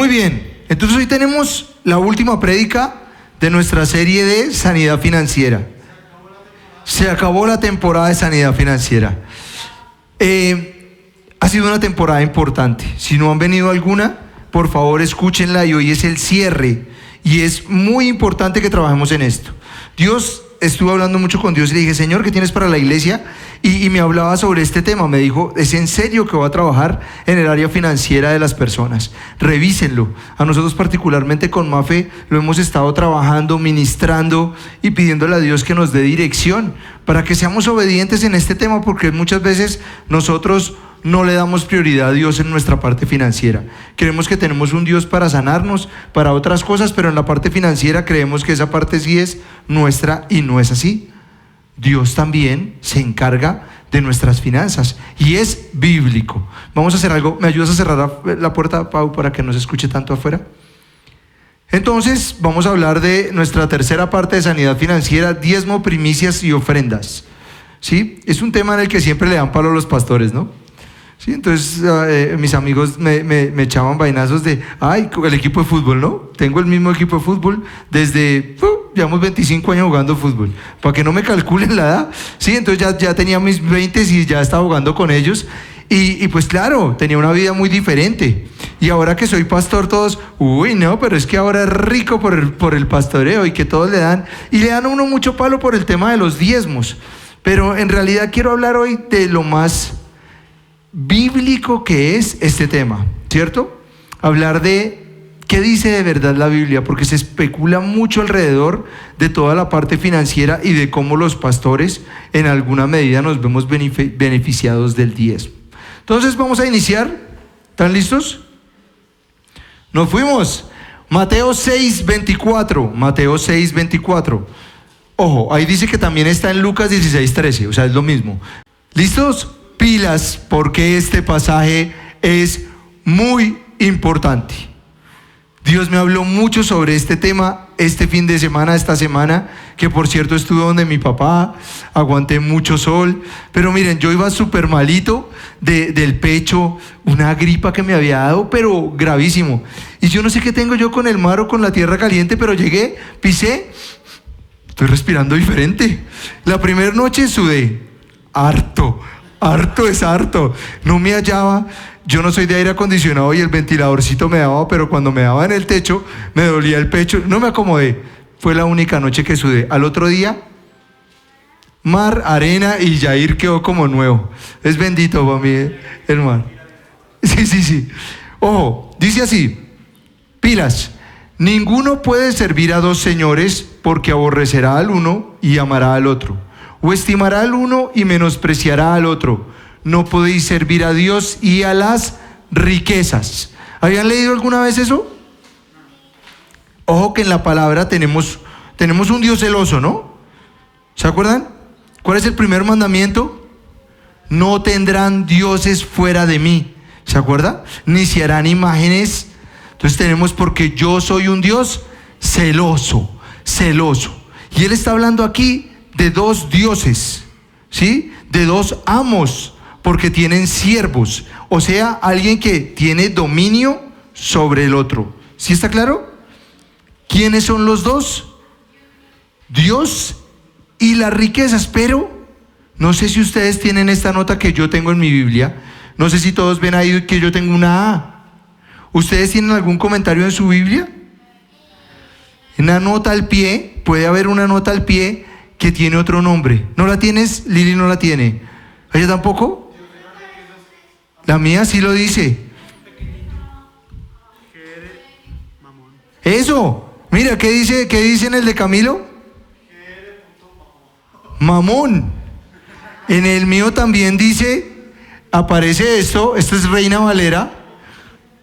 Muy bien, entonces hoy tenemos la última prédica de nuestra serie de sanidad financiera. Se acabó la temporada de sanidad financiera. Ha sido una temporada importante. Si no han venido alguna, por favor escúchenla, y hoy es el cierre y es muy importante que trabajemos en esto. Estuve hablando mucho con Dios y le dije: Señor, ¿qué tienes para la iglesia? Y me hablaba sobre este tema. Me dijo: ¿es en serio que voy a trabajar en el área financiera de las personas? Revísenlo. A nosotros particularmente con Mafe lo hemos estado trabajando, ministrando y pidiéndole a Dios que nos dé dirección para que seamos obedientes en este tema, porque muchas veces nosotros no le damos prioridad a Dios en nuestra parte financiera. Creemos que tenemos un Dios para sanarnos, para otras cosas, pero en la parte financiera creemos que esa parte sí es nuestra, y no es así. Dios también se encarga de nuestras finanzas y es bíblico. Vamos a hacer algo. ¿Me ayudas a cerrar la puerta, Pau, para que no se escuche tanto afuera? Entonces vamos a hablar de nuestra tercera parte de sanidad financiera: diezmo, primicias y ofrendas. ¿Sí? Es un tema en el que siempre le dan palo a los pastores, ¿no? Sí, entonces mis amigos me echaban vainazos de: ay, el equipo de fútbol, ¿no? Tengo el mismo equipo de fútbol desde, llevamos 25 años jugando fútbol, para que no me calculen la edad. Sí, entonces ya tenía mis 20 y ya estaba jugando con ellos, y pues claro, tenía una vida muy diferente. Y ahora que soy pastor, todos: uy, no, pero es que ahora es rico por el pastoreo, y que todos le dan a uno mucho palo por el tema de los diezmos. Pero en realidad quiero hablar hoy de lo más bíblico que es este tema, ¿cierto? Hablar de qué dice de verdad la Biblia, porque se especula mucho alrededor de toda la parte financiera y de cómo los pastores en alguna medida nos vemos beneficiados del diezmo. Entonces vamos a iniciar. ¿Están listos? Nos fuimos. Mateo 6:24. Mateo 6:24. Ojo, ahí dice que también está en Lucas 16:13, o sea, es lo mismo. ¿Listos? Pilas, porque este pasaje es muy importante. Dios me habló mucho sobre este tema este fin de semana, esta semana, que por cierto estuve donde mi papá, aguanté mucho sol, pero miren, yo iba súper malito del pecho, una gripa que me había dado, pero gravísimo. Y yo no sé qué tengo yo con el mar o con la tierra caliente, pero llegué, pisé, estoy respirando diferente. La primera noche sudé, harto es harto, no me hallaba. Yo no soy de aire acondicionado y el ventiladorcito me daba, pero cuando me daba en el techo me dolía el pecho, no me acomodé. Fue la única noche que sudé. Al otro día, mar, arena, y Yair quedó como nuevo. Es bendito para mí, hermano. Sí. Ojo, dice así: pilas, ninguno puede servir a dos señores, porque aborrecerá al uno y amará al otro, o estimará al uno y menospreciará al otro. No podéis servir a Dios y a las riquezas. ¿Habían leído alguna vez eso? Ojo que en la palabra tenemos un Dios celoso, ¿no? ¿Se acuerdan? ¿Cuál es el primer mandamiento? No tendrán dioses fuera de mí. ¿Se acuerda? Ni se harán imágenes. Entonces tenemos: porque yo soy un Dios celoso. Y Él está hablando aquí de dos dioses, ¿sí? De dos amos, porque tienen siervos, o sea, alguien que tiene dominio sobre el otro. ¿Sí está claro? ¿Quiénes son los dos? Dios y las riquezas. Pero no sé si ustedes tienen esta nota que yo tengo en mi Biblia. No sé si todos ven ahí que yo tengo una A. ¿Ustedes tienen algún comentario en su Biblia? Una nota al pie, puede haber una nota al pie que tiene otro nombre. ¿No la tienes? Lili no la tiene. ¿Ella tampoco? La mía sí lo dice. Eso. Mira, ¿qué dice en el de Camilo? Mamón. En el mío también dice, aparece esto es Reina Valera,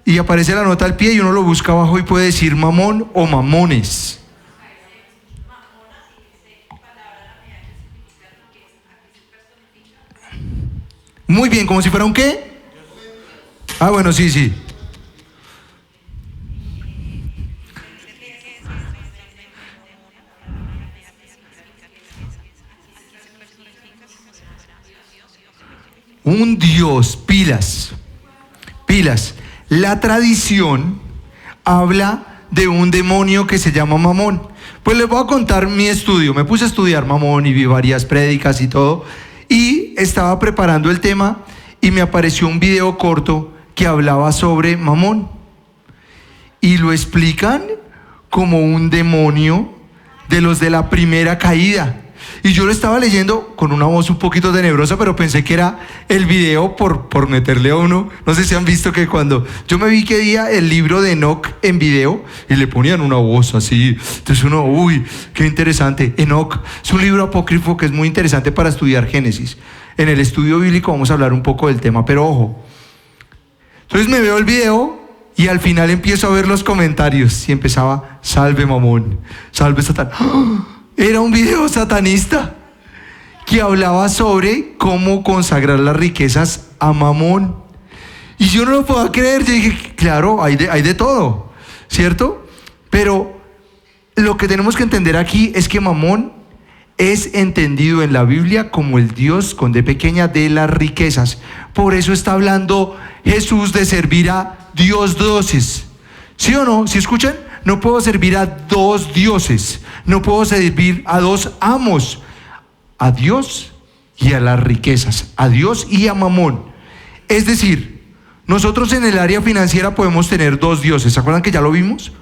y aparece la nota al pie y uno lo busca abajo y puede decir mamón o mamones. Muy bien, ¿como si fuera un qué? Ah, bueno, sí. Un Dios, pilas. La tradición habla de un demonio que se llama Mamón. Pues les voy a contar mi estudio. Me puse a estudiar Mamón y vi varias prédicas y todo. Y estaba preparando el tema y me apareció un video corto que hablaba sobre Mamón. Y lo explican como un demonio de los de la primera caída. Y yo lo estaba leyendo con una voz un poquito tenebrosa, pero pensé que era el video por meterle a uno. No sé si han visto que cuando yo me vi que día el libro de Enoch en video y le ponían una voz así. Entonces uno, uy, qué interesante. Enoch es un libro apócrifo que es muy interesante para estudiar Génesis. En el estudio bíblico vamos a hablar un poco del tema, pero ojo. Entonces me veo el video y al final empiezo a ver los comentarios y empezaba, salve Mamón, salve Satán. ¡Oh! Era un video satanista que hablaba sobre cómo consagrar las riquezas a Mamón. Y yo no lo puedo creer. Yo dije, claro, hay de todo, ¿cierto? Pero lo que tenemos que entender aquí es que Mamón es entendido en la Biblia como el Dios con D pequeña de las riquezas. Por eso está hablando Jesús de servir a Dios dioses. ¿Sí o no? ¿Sí escuchan? No puedo servir a dos dioses, no puedo servir a dos amos, a Dios y a las riquezas, a Dios y a Mamón. Es decir, nosotros en el área financiera podemos tener dos dioses. ¿Se acuerdan que ya lo vimos?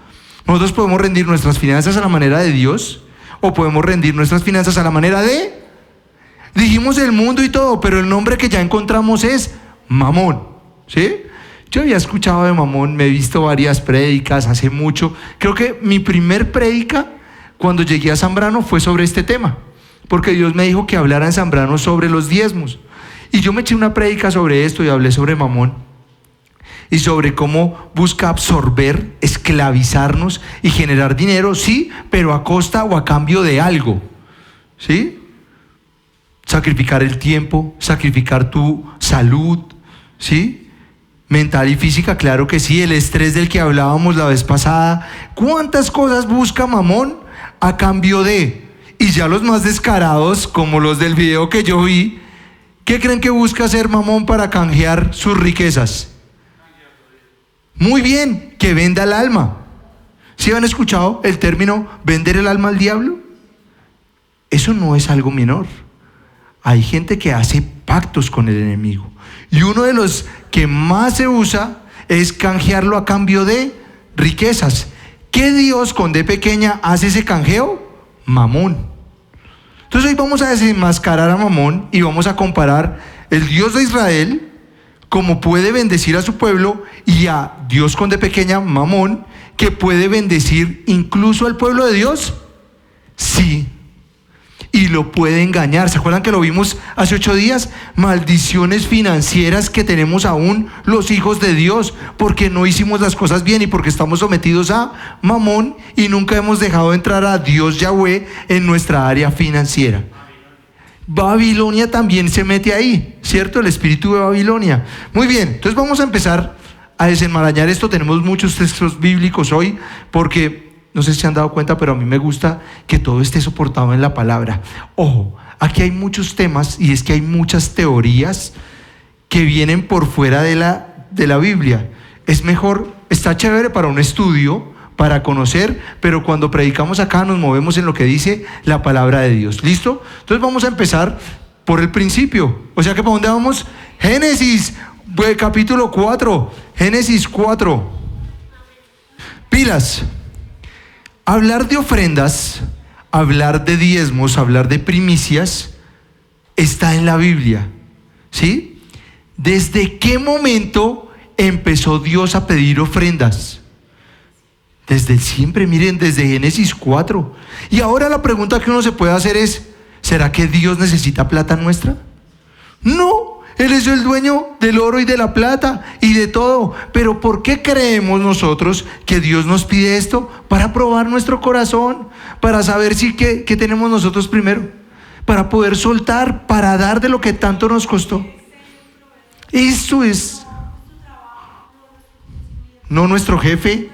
Nosotros podemos rendir nuestras finanzas a la manera de Dios o podemos rendir nuestras finanzas a la manera de... Dijimos el mundo y todo, pero el nombre que ya encontramos es Mamón, ¿sí? Yo había escuchado de Mamón, me he visto varias prédicas hace mucho. Creo que mi primer prédica cuando llegué a Zambrano fue sobre este tema, porque Dios me dijo que hablara en Zambrano sobre los diezmos. Y yo me eché una prédica sobre esto y hablé sobre Mamón y sobre cómo busca absorber, esclavizarnos y generar dinero, sí, pero a costa o a cambio de algo, ¿sí? Sacrificar el tiempo, sacrificar tu salud, ¿sí? Mental y física, claro que sí, el estrés del que hablábamos la vez pasada. ¿Cuántas cosas busca Mamón a cambio de? Y ya los más descarados, como los del video que yo vi, ¿qué creen que busca hacer Mamón para canjear sus riquezas? Muy bien, que venda el alma. ¿Sí han escuchado el término vender el alma al diablo? Eso no es algo menor. Hay gente que hace pactos con el enemigo. Y uno de los que más se usa es canjearlo a cambio de riquezas. ¿Qué Dios con D pequeña hace ese canjeo? Mamón. Entonces hoy vamos a desenmascarar a Mamón y vamos a comparar el Dios de Israel, como puede bendecir a su pueblo, y a Dios con D pequeña, Mamón, que puede bendecir incluso al pueblo de Dios. Sí. Y lo puede engañar. ¿Se acuerdan que lo vimos hace 8 días? Maldiciones financieras que tenemos aún los hijos de Dios, porque no hicimos las cosas bien y porque estamos sometidos a Mamón y nunca hemos dejado entrar a Dios Yahweh en nuestra área financiera. Babilonia también se mete ahí, ¿cierto? El espíritu de Babilonia. Muy bien, entonces vamos a empezar a desenmarañar esto. Tenemos muchos textos bíblicos hoy porque... No sé si se han dado cuenta, pero a mí me gusta que todo esté soportado en la palabra. Ojo, aquí hay muchos temas y es que hay muchas teorías que vienen por fuera de la Biblia. Es mejor, está chévere para un estudio, para conocer, pero cuando predicamos acá nos movemos en lo que dice la palabra de Dios. ¿Listo? Entonces vamos a empezar por el principio. O sea que ¿para dónde vamos? Génesis, capítulo 4. Génesis 4. Pilas. Hablar de ofrendas, hablar de diezmos, hablar de primicias, está en la Biblia, ¿sí? ¿Desde qué momento empezó Dios a pedir ofrendas? Desde siempre, miren, desde Génesis 4. Y ahora la pregunta que uno se puede hacer es, ¿será que Dios necesita plata nuestra? No. Él es el dueño del oro y de la plata y de todo. Pero ¿por qué creemos nosotros que Dios nos pide esto? Para probar nuestro corazón, para saber si qué tenemos nosotros primero, para poder soltar, para dar de lo que tanto nos costó. Eso es. No nuestro jefe.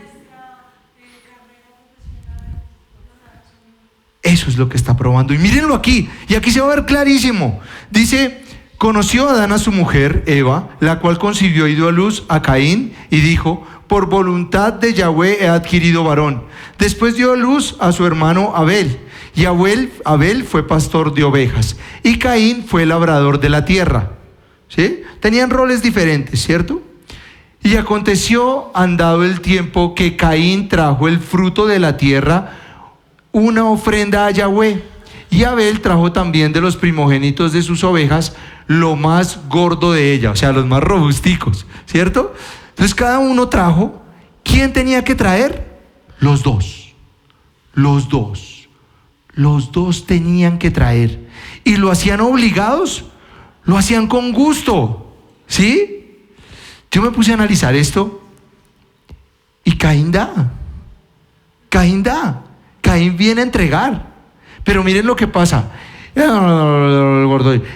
Eso es lo que está probando. Y mírenlo aquí. Y aquí se va a ver clarísimo. Dice... Conoció Adán a su mujer, Eva, la cual concibió y dio a luz a Caín, y dijo: por voluntad de Yahweh he adquirido varón. Después dio a luz a su hermano Abel, y Abel fue pastor de ovejas, y Caín fue labrador de la tierra. ¿Sí? Tenían roles diferentes, ¿cierto? Y aconteció, andado el tiempo, que Caín trajo el fruto de la tierra, una ofrenda a Yahweh, y Abel trajo también de los primogénitos de sus ovejas, lo más gordo de ella, o sea, los más robusticos, ¿cierto? Entonces cada uno trajo. ¿Quién tenía que traer? Los dos tenían que traer, y lo hacían obligados, lo hacían con gusto, ¿sí? Yo me puse a analizar esto, y Caín viene a entregar. Pero miren lo que pasa.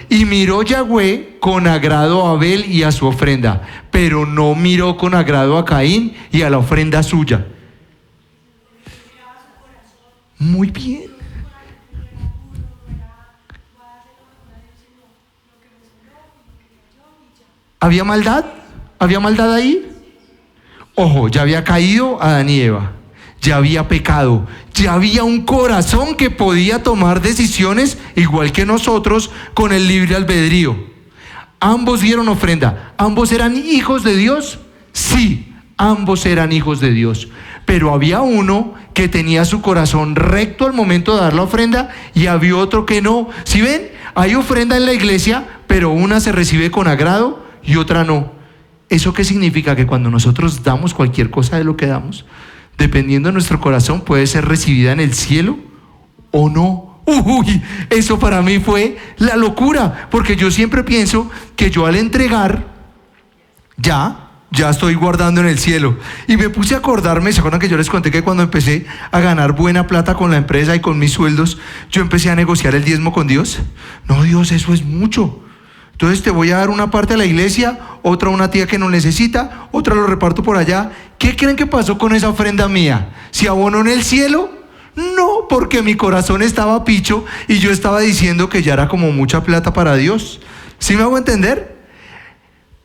Y miró Yahweh con agrado a Abel y a su ofrenda, pero no miró con agrado a Caín y a la ofrenda suya. Muy bien. ¿Había maldad? ¿Había maldad ahí? Ojo, ya había caído Adán y Eva. Ya había pecado, ya había un corazón que podía tomar decisiones igual que nosotros con el libre albedrío. Ambos dieron ofrenda. ¿Ambos eran hijos de Dios? Sí, ambos eran hijos de Dios. Pero había uno que tenía su corazón recto al momento de dar la ofrenda, y había otro que no. ¿Sí ven? Hay ofrenda en la iglesia, pero una se recibe con agrado y otra no. ¿Eso qué significa? Que cuando nosotros damos cualquier cosa de lo que damos, dependiendo de nuestro corazón, puede ser recibida en el cielo o no. Uy, eso para mí fue la locura, porque yo siempre pienso que yo al entregar, ya estoy guardando en el cielo. Y me puse a acordarme, ¿se acuerdan que yo les conté que cuando empecé a ganar buena plata con la empresa y con mis sueldos, yo empecé a negociar el diezmo con Dios? No, Dios, eso es mucho. Entonces te voy a dar una parte a la iglesia, otra a una tía que no necesita, otra lo reparto por allá. ¿Qué creen que pasó con esa ofrenda mía? ¿Se abonó en el cielo? No, porque mi corazón estaba picho y yo estaba diciendo que ya era como mucha plata para Dios. ¿Sí me hago entender?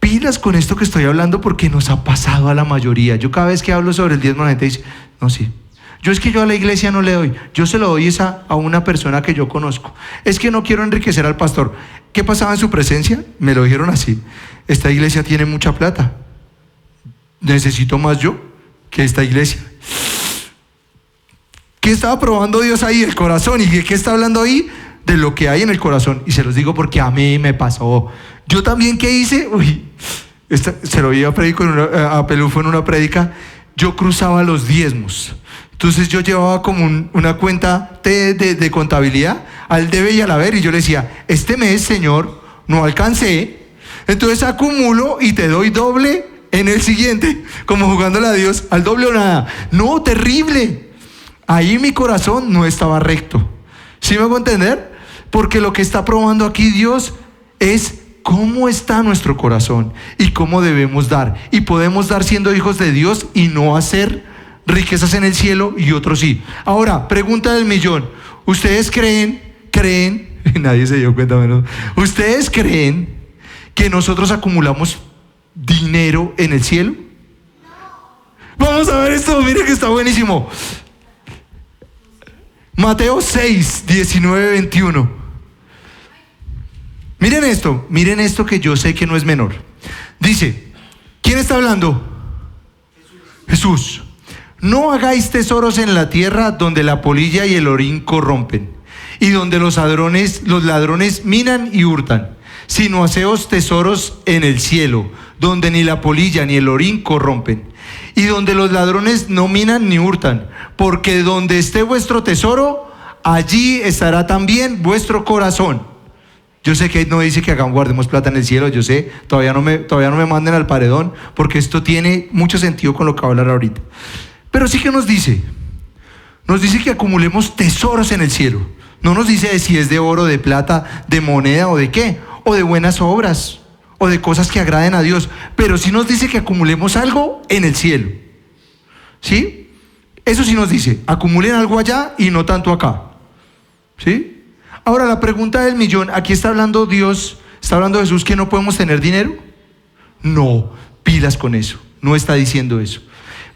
Pilas con esto que estoy hablando, porque nos ha pasado a la mayoría. Yo cada vez que hablo sobre el diezmo, la gente dice: no, sí, es que yo a la iglesia no le doy, yo se lo doy a una persona que yo conozco. Es que no quiero enriquecer al pastor. ¿Qué pasaba en su presencia? Me lo dijeron así: esta iglesia tiene mucha plata, necesito más yo que esta iglesia. ¿Qué estaba probando Dios ahí? El corazón. ¿Y de qué está hablando ahí? De lo que hay en el corazón. Y se los digo porque a mí me pasó. Yo también, ¿qué hice? Se lo vi a Pelufo en una prédica. Yo cruzaba los diezmos. Entonces yo llevaba como una cuenta de contabilidad al debe y al haber, y yo le decía: este mes, Señor, no alcancé, entonces acumulo y te doy doble en el siguiente, como jugándole a Dios al doble o nada. No, terrible. Ahí mi corazón no estaba recto. ¿Sí me hago entender? Porque lo que está probando aquí Dios es cómo está nuestro corazón y cómo debemos dar. Y podemos dar siendo hijos de Dios y no hacer riquezas en el cielo, y otros sí. Ahora, pregunta del millón: ¿ustedes creen, nadie se dio cuenta menos, ¿ustedes creen que nosotros acumulamos dinero en el cielo? Vamos a ver esto, miren que está buenísimo. Mateo 6, 19, 21. Miren esto que yo sé que no es menor. Dice, ¿quién está hablando? Jesús. No hagáis tesoros en la tierra, donde la polilla y el orín corrompen, y donde los ladrones minan y hurtan, sino haceos tesoros en el cielo, donde ni la polilla ni el orín corrompen, y donde los ladrones no minan ni hurtan, porque donde esté vuestro tesoro, allí estará también vuestro corazón. Yo sé que no dice que guardemos plata en el cielo, yo sé, todavía no me manden al paredón, porque esto tiene mucho sentido con lo que voy a hablar ahorita. Pero sí que nos dice que acumulemos tesoros en el cielo. No nos dice si es de oro, de plata, de moneda o de qué, o de buenas obras, o de cosas que agraden a Dios, pero sí nos dice que acumulemos algo en el cielo. ¿Sí? Eso sí nos dice, acumulen algo allá y no tanto acá. ¿Sí? Ahora la pregunta del millón, aquí está hablando Dios ¿Está hablando Jesús que no podemos tener dinero? No, pilas con eso, no está diciendo eso.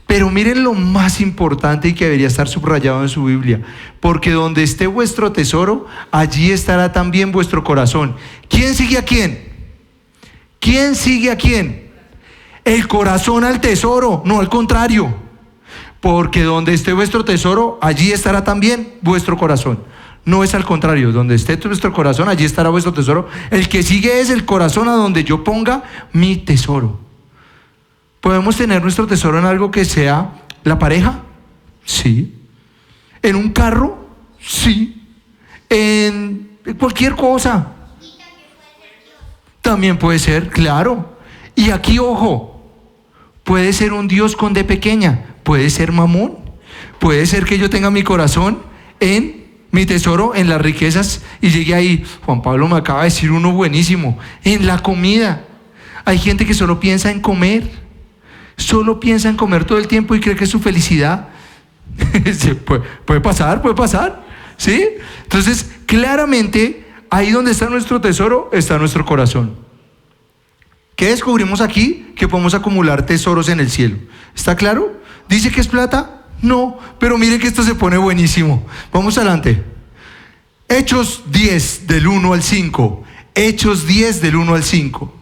Pero miren lo más importante y que debería estar subrayado en su Biblia, porque donde esté vuestro tesoro, allí estará también vuestro corazón. ¿Quién sigue a quién? ¿Quién sigue a quién? El corazón al tesoro, no al contrario. Porque donde esté vuestro tesoro, allí estará también vuestro corazón. No es al contrario, donde esté vuestro corazón, allí estará vuestro tesoro. El que sigue es el corazón a donde yo ponga mi tesoro. ¿Podemos tener nuestro tesoro en algo que sea la pareja? Sí. ¿En un carro? Sí. ¿En cualquier cosa? También puede ser, claro. Y aquí, ojo, puede ser un Dios con D pequeña, puede ser Mamón, puede ser que yo tenga mi corazón en mi tesoro, en las riquezas, y llegue ahí. Juan Pablo me acaba de decir uno buenísimo, en la comida. Hay gente que solo piensa en comer, solo piensa en comer todo el tiempo y cree que es su felicidad. puede pasar, ¿sí? Entonces, claramente, ahí donde está nuestro tesoro, está nuestro corazón. ¿Qué descubrimos aquí? Que podemos acumular tesoros en el cielo. ¿Está claro? ¿Dice que es plata? No, pero miren que esto se pone buenísimo. Vamos adelante. Hechos 10 del 1 al 5. Hechos 10 del 1 al 5.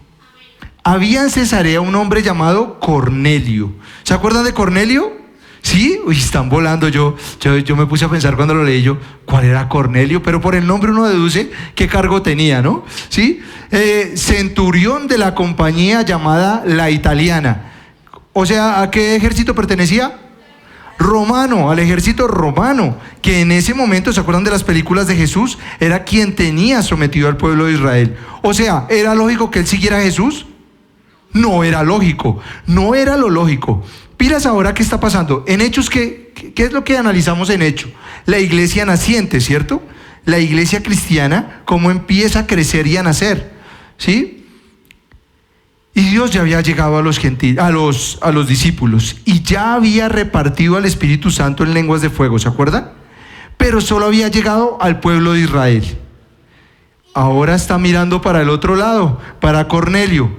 Había en Cesarea un hombre llamado Cornelio. ¿Se acuerdan de Cornelio? ¿Sí? Uy, están volando. Yo me puse a pensar cuando lo leí yo, ¿cuál era Cornelio? Pero por el nombre uno deduce qué cargo tenía, ¿no? ¿Sí? Centurión de la compañía llamada La Italiana. O sea, ¿a qué ejército pertenecía? Romano, al ejército romano, que en ese momento, ¿se acuerdan de las películas de Jesús? Era quien tenía sometido al pueblo de Israel. O sea, ¿era lógico que él siguiera a Jesús? No era lógico, no era lo lógico. Pilas ahora qué está pasando. En Hechos, ¿qué es lo que analizamos en Hechos? La iglesia naciente, ¿cierto? La iglesia cristiana, cómo empieza a crecer y a nacer, ¿sí? Y Dios ya había llegado a los gentiles, a los discípulos, y ya había repartido al Espíritu Santo en lenguas de fuego, ¿se acuerdan? Pero solo había llegado al pueblo de Israel. Ahora está mirando para el otro lado, para Cornelio.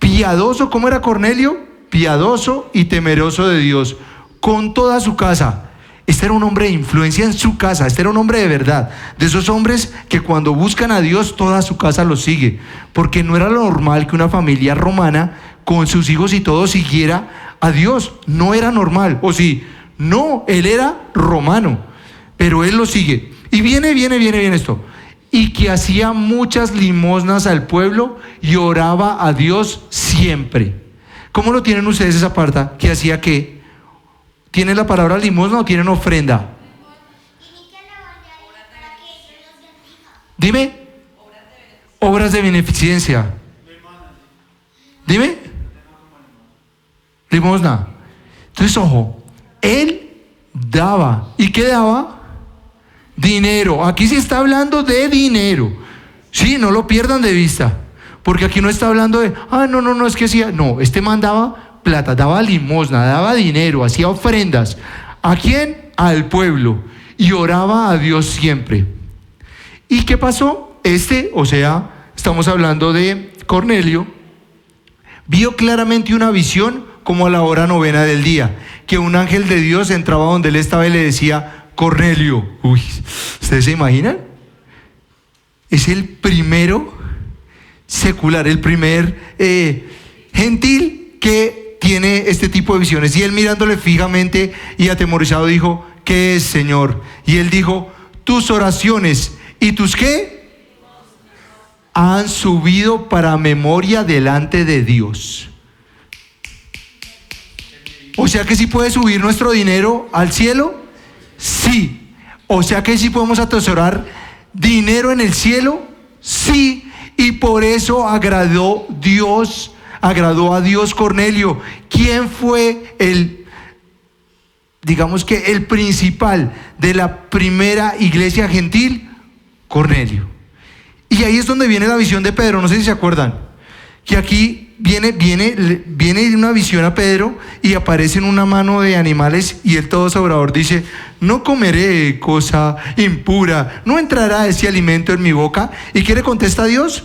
Piadoso, ¿cómo era Cornelio? Piadoso y temeroso de Dios, con toda su casa. Este era un hombre de influencia en su casa, este era un hombre de verdad, de esos hombres que cuando buscan a Dios toda su casa los sigue, porque no era lo normal que una familia romana con sus hijos y todo siguiera a Dios, no era normal, o sí, no, él era romano, pero él lo sigue, y viene esto, y que hacía muchas limosnas al pueblo y oraba a Dios siempre. ¿Cómo lo tienen ustedes esa parte? ¿Que hacía qué? ¿Tienen la palabra limosna o tienen ofrenda? Dime. Obras de beneficencia. Dime. Limosna. Entonces, ojo, él daba. ¿Y qué daba? Dinero. Aquí sí está hablando de dinero. Sí, no lo pierdan de vista. Porque aquí no está hablando de, no, es que hacía. No, este man daba plata, daba limosna, daba dinero, hacía ofrendas. ¿A quién? Al pueblo. Y oraba a Dios siempre. ¿Y qué pasó? Estamos hablando de Cornelio, vio claramente una visión como a la hora novena del día, que un ángel de Dios entraba donde él estaba y le decía, Cornelio. Uy, ¿ustedes se imaginan? Es el primero secular, el primer gentil que tiene este tipo de visiones. Y él mirándole fijamente y atemorizado dijo, ¿qué es, Señor? Y él dijo, tus oraciones y tus ¿qué? Han subido para memoria delante de Dios. O sea que sí puede subir nuestro dinero al cielo. Sí. O sea que sí podemos atesorar dinero en el cielo. Sí. Y por eso agradó a Dios Cornelio. ¿Quién fue el principal de la primera iglesia gentil? Cornelio. Y ahí es donde viene la visión de Pedro, no sé si se acuerdan, que aquí viene una visión a Pedro y aparece en una mano de animales y él todo sobrador dice, no comeré cosa impura, no entrará ese alimento en mi boca. ¿Y qué le contesta a Dios?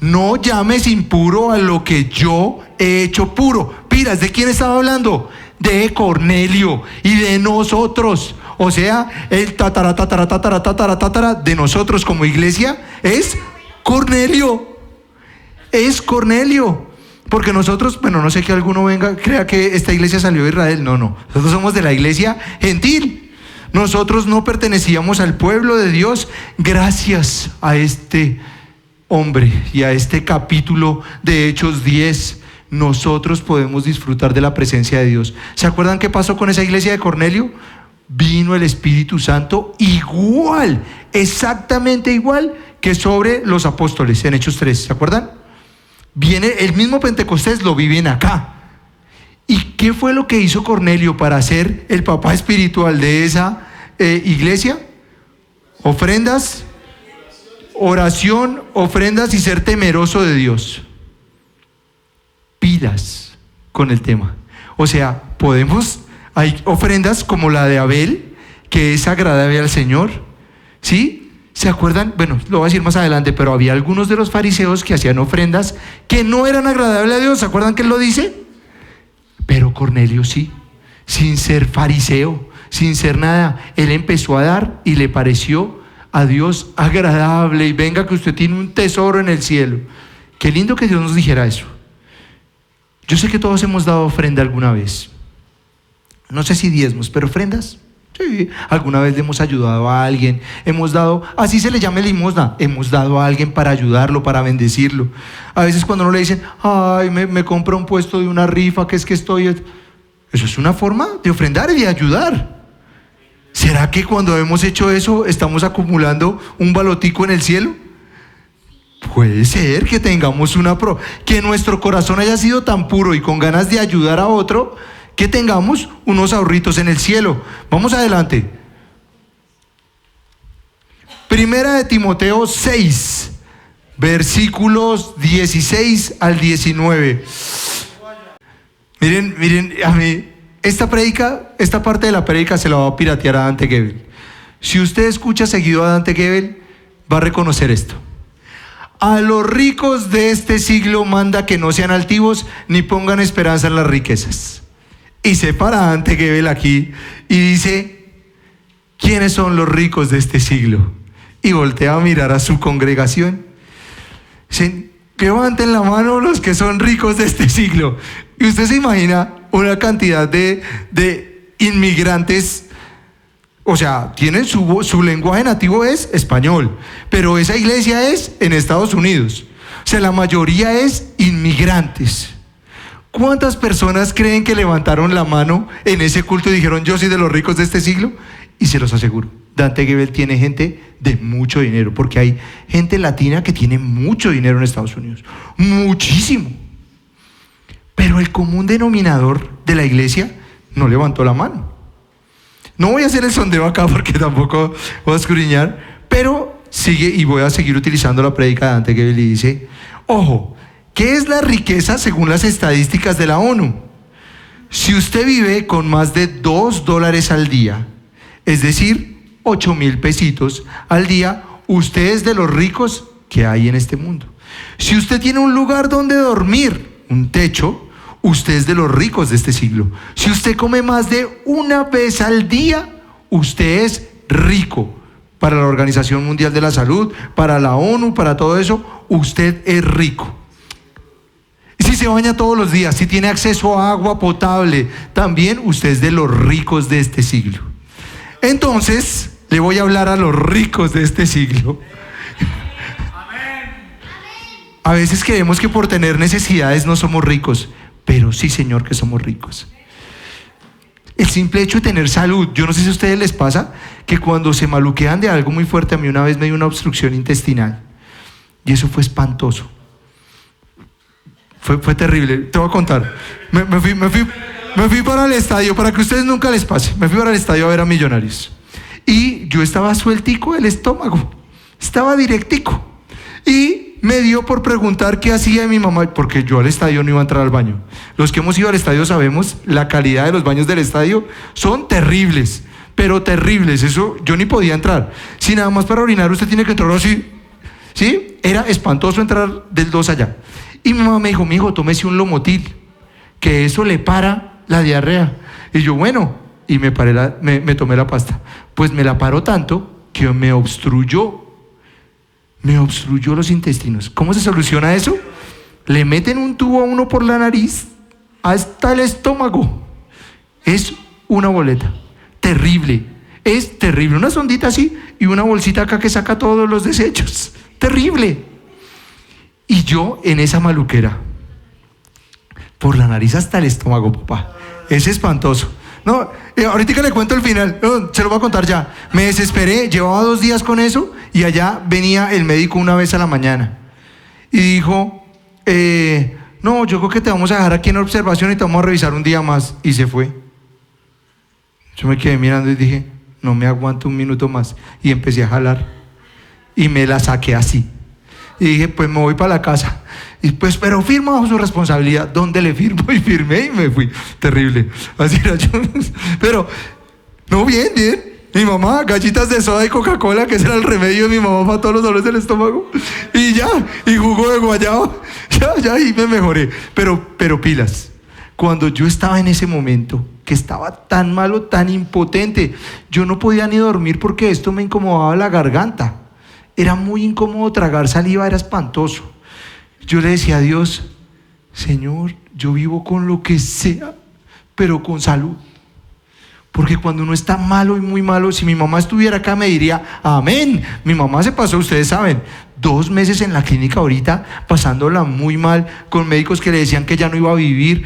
No llames impuro a lo que yo he hecho puro. Piras, ¿de quién estaba hablando? De Cornelio y de nosotros. O sea, el tatara de nosotros como iglesia es Cornelio. Es Cornelio. Porque nosotros, bueno, no sé que alguno venga, crea que esta iglesia salió de Israel. No. Nosotros somos de la iglesia gentil. Nosotros no pertenecíamos al pueblo de Dios. Gracias a este hombre y a este capítulo de Hechos 10, nosotros podemos disfrutar de la presencia de Dios. ¿Se acuerdan qué pasó con esa iglesia de Cornelio? Vino el Espíritu Santo igual, exactamente igual que sobre los apóstoles en Hechos 3. ¿Se acuerdan? Viene el mismo Pentecostés, lo viven acá. ¿Y qué fue lo que hizo Cornelio para ser el papá espiritual de esa iglesia? Ofrendas, oración, ofrendas y ser temeroso de Dios. Pilas con el tema. O sea, hay ofrendas como la de Abel, que es agradable al Señor, ¿sí? ¿Se acuerdan? Bueno, lo voy a decir más adelante, pero había algunos de los fariseos que hacían ofrendas que no eran agradables a Dios. ¿Se acuerdan que él lo dice? Pero Cornelio sí, sin ser fariseo, sin ser nada, él empezó a dar y le pareció a Dios agradable. Y venga que usted tiene un tesoro en el cielo. Qué lindo que Dios nos dijera eso. Yo sé que todos hemos dado ofrenda alguna vez. No sé si diezmos, pero ofrendas. Sí, alguna vez le hemos ayudado a alguien, hemos dado, así se le llame limosna, hemos dado a alguien para ayudarlo, para bendecirlo. A veces cuando uno le dicen, ay, me compra un puesto de una rifa, que estoy... Eso es una forma de ofrendar y de ayudar. ¿Será que cuando hemos hecho eso estamos acumulando un balotico en el cielo? Puede ser que tengamos que nuestro corazón haya sido tan puro y con ganas de ayudar a otro, que tengamos unos ahorritos en el cielo. Vamos adelante. Primera de Timoteo 6, versículos 16 al 19. Miren, a mí, esta parte de la prédica se la va a piratear a Dante Gebel. Si usted escucha seguido a Dante Gebel, va a reconocer esto. A los ricos de este siglo manda que no sean altivos ni pongan esperanza en las riquezas. Y se para Dante Gebel aquí y dice, ¿quiénes son los ricos de este siglo? Y voltea a mirar a su congregación. Dicen, levanten la mano los que son ricos de este siglo. Y usted se imagina una cantidad de inmigrantes. O sea, tienen su lenguaje nativo es español, pero esa iglesia es en Estados Unidos. O sea, la mayoría es inmigrantes. ¿Cuántas personas creen que levantaron la mano en ese culto y dijeron, yo soy de los ricos de este siglo? Y se los aseguro, Dante Gebel tiene gente de mucho dinero, porque hay gente latina que tiene mucho dinero en Estados Unidos, muchísimo. Pero el común denominador de la iglesia no levantó la mano. No voy a hacer el sondeo acá porque tampoco voy a escudriñar, pero sigue, y voy a seguir utilizando la prédica de Dante Gebel, y dice, ojo, ¿qué es la riqueza según las estadísticas de la ONU? Si usted vive con más de $2 al día, es decir, 8,000 pesitos al día, usted es de los ricos que hay en este mundo. Si usted tiene un lugar donde dormir, un techo, usted es de los ricos de este siglo. Si usted come más de una vez al día, usted es rico. Para la Organización Mundial de la Salud, para la ONU, para todo eso, usted es rico. Si se baña todos los días, si tiene acceso a agua potable, también usted es de los ricos de este siglo. Entonces, le voy a hablar a los ricos de este siglo. A veces creemos que por tener necesidades no somos ricos, pero sí, Señor, que somos ricos. El simple hecho de tener salud, yo no sé si a ustedes les pasa que cuando se maluquean de algo muy fuerte, a mí una vez me dio una obstrucción intestinal y eso fue espantoso. Fue terrible, te voy a contar. Me fui para el estadio, para que a ustedes nunca les pase. Me fui para el estadio a ver a Millonarios. Y yo estaba sueltico del estómago, estaba directico. Y me dio por preguntar qué hacía mi mamá, porque yo al estadio no iba a entrar al baño. Los que hemos ido al estadio sabemos, la calidad de los baños del estadio son terribles, pero terribles. Eso yo ni podía entrar. Si nada más para orinar usted tiene que entrar así, ¿sí? era espantoso entrar del 2 allá. Y mi mamá me dijo, mijo, tómese un Lomotil, que eso le para la diarrea. Y yo, bueno, y me tomé la pasta. Pues me la paró tanto que me obstruyó los intestinos. ¿Cómo se soluciona eso? Le meten un tubo a uno por la nariz hasta el estómago. Es una boleta terrible, es terrible, una sondita así y una bolsita acá que saca todos los desechos, terrible. Y yo en esa maluquera, por la nariz hasta el estómago, papá, es espantoso. No, ahorita le cuento el final, no, se lo voy a contar ya. Me desesperé, llevaba 2 días con eso y allá venía el médico una vez a la mañana y dijo, no, yo creo que te vamos a dejar aquí en observación y te vamos a revisar un día más. Y se fue. Yo me quedé mirando y dije, no me aguanto un minuto más. Y empecé a jalar y me la saqué así y dije, pues me voy para la casa. Y pues, pero firma bajo su responsabilidad. ¿Dónde le firmo? Y firmé y me fui. Terrible. Así era yo. Pero, no, bien. Mi mamá, gallitas de soda y Coca-Cola, que ese era el remedio de mi mamá para todos los dolores del estómago. Y ya, y jugo de guayaba. Ya, y me mejoré. Pero pilas. Cuando yo estaba en ese momento, que estaba tan malo, tan impotente, yo no podía ni dormir porque esto me incomodaba la garganta. Era muy incómodo tragar saliva, era espantoso. Yo le decía a Dios, Señor, yo vivo con lo que sea, pero con salud. Porque cuando uno está malo y muy malo, si mi mamá estuviera acá me diría, amén. Mi mamá se pasó, ustedes saben, 2 meses en la clínica ahorita, pasándola muy mal, con médicos que le decían que ya no iba a vivir.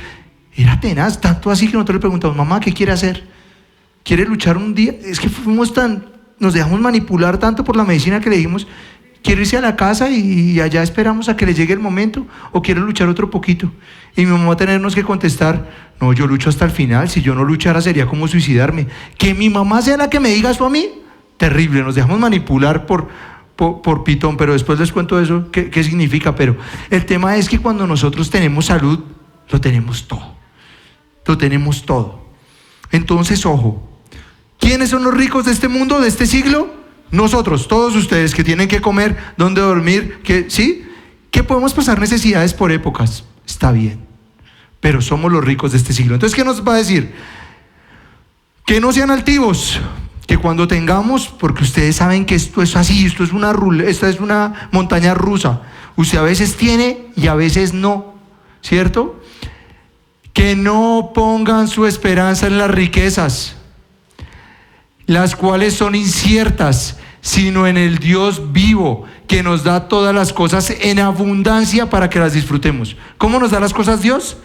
Era tenaz, tanto así que nosotros le preguntamos, mamá, ¿qué quiere hacer? ¿Quiere luchar un día? Es que nos dejamos manipular tanto por la medicina que le dijimos, ¿quiere irse a la casa y allá esperamos a que le llegue el momento? ¿O quiere luchar otro poquito? Y mi mamá va a tenernos que contestar, no, yo lucho hasta el final, si yo no luchara sería como suicidarme. Que mi mamá sea la que me diga eso a mí, terrible, nos dejamos manipular por pitón, pero después les cuento eso, qué significa. Pero el tema es que cuando nosotros tenemos salud, lo tenemos todo. Entonces, ojo, ¿quiénes son los ricos de este mundo, de este siglo? Nosotros, todos ustedes que tienen que comer, dónde dormir, ¿sí? Que podemos pasar necesidades por épocas, está bien, pero somos los ricos de este siglo. Entonces, ¿qué nos va a decir? Que no sean altivos, que cuando tengamos, porque ustedes saben que esto es así, esta es una montaña rusa, usted a veces tiene y a veces no, ¿cierto? Que no pongan su esperanza en las riquezas, las cuales son inciertas, sino en el Dios vivo, que nos da todas las cosas en abundancia para que las disfrutemos. ¿Cómo nos da las cosas Dios?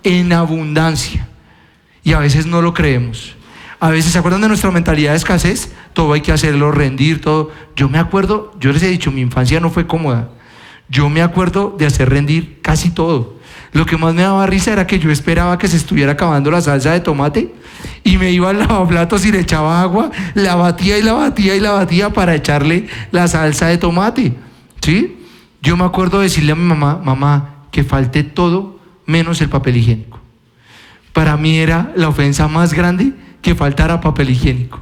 En abundancia. Y a veces no lo creemos. A veces, ¿se acuerdan de nuestra mentalidad de escasez? Todo hay que hacerlo, rendir, todo. Yo me acuerdo, yo les he dicho, mi infancia no fue cómoda. Yo me acuerdo de hacer rendir casi todo. Lo que más me daba risa era que yo esperaba que se estuviera acabando la salsa de tomate y me iba al lavaplatos y le echaba agua, la batía para echarle la salsa de tomate, ¿sí? Yo me acuerdo de decirle a mi mamá, que falte todo menos el papel higiénico. Para mí era la ofensa más grande que faltara papel higiénico,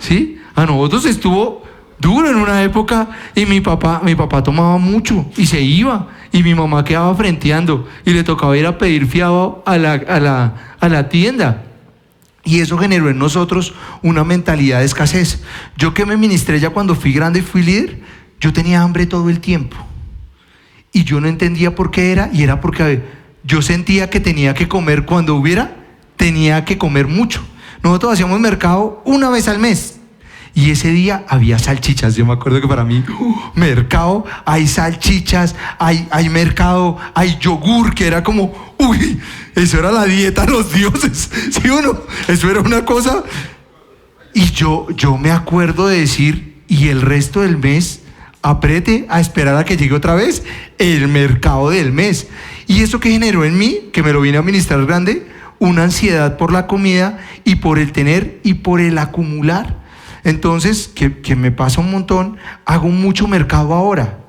¿sí? A nosotros estuvo duro en una época y mi papá tomaba mucho y se iba y mi mamá quedaba frenteando y le tocaba ir a pedir fiado a la tienda, y eso generó en nosotros una mentalidad de escasez. Yo que me ministré ya cuando fui grande y fui líder, yo tenía hambre todo el tiempo y yo no entendía por qué era, y era porque yo sentía que tenía que comer tenía que comer mucho. Nosotros hacíamos mercado una vez al mes y ese día había salchichas. Yo me acuerdo que para mí, mercado, hay salchichas, hay mercado, hay yogur, que era como, uy, eso era la dieta de los dioses, ¿sí o no? Eso era una cosa. Y yo me acuerdo de decir, y el resto del mes, aprete a esperar a que llegue otra vez el mercado del mes. Y eso que generó en mí, que me lo vine a ministrar grande, una ansiedad por la comida y por el tener y por el acumular. Entonces, que me pasa un montón, hago mucho mercado ahora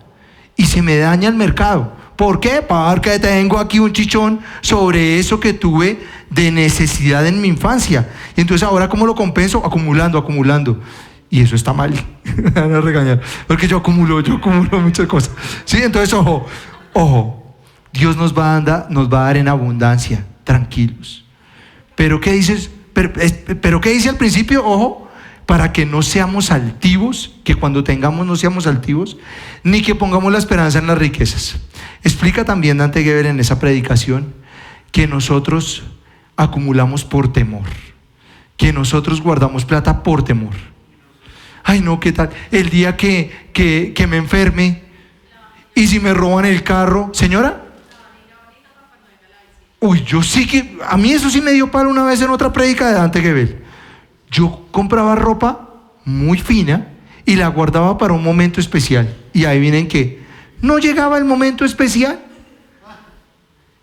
y se me daña el mercado. ¿Por qué? Porque tengo aquí un chichón sobre eso que tuve de necesidad en mi infancia. Y entonces ahora, ¿cómo lo compenso? Acumulando. Y eso está mal. Me van a regañar. Porque yo acumulo muchas cosas. Sí, entonces ojo. Dios nos va a dar en abundancia. Tranquilos. Pero ¿qué dices? Pero ¿qué dice al principio? Ojo, para que no seamos altivos, que cuando tengamos no seamos altivos, ni que pongamos la esperanza en las riquezas. Explica también Dante Gebel en esa predicación que nosotros acumulamos por temor, que nosotros guardamos plata por temor. Ay no, ¿qué tal? El día que me enferme y si me roban el carro, señora. Uy, yo sí que, a mí eso sí me dio palo una vez en otra prédica de Dante Gebel. Yo compraba ropa muy fina y la guardaba para un momento especial. Y adivinen qué, no llegaba el momento especial.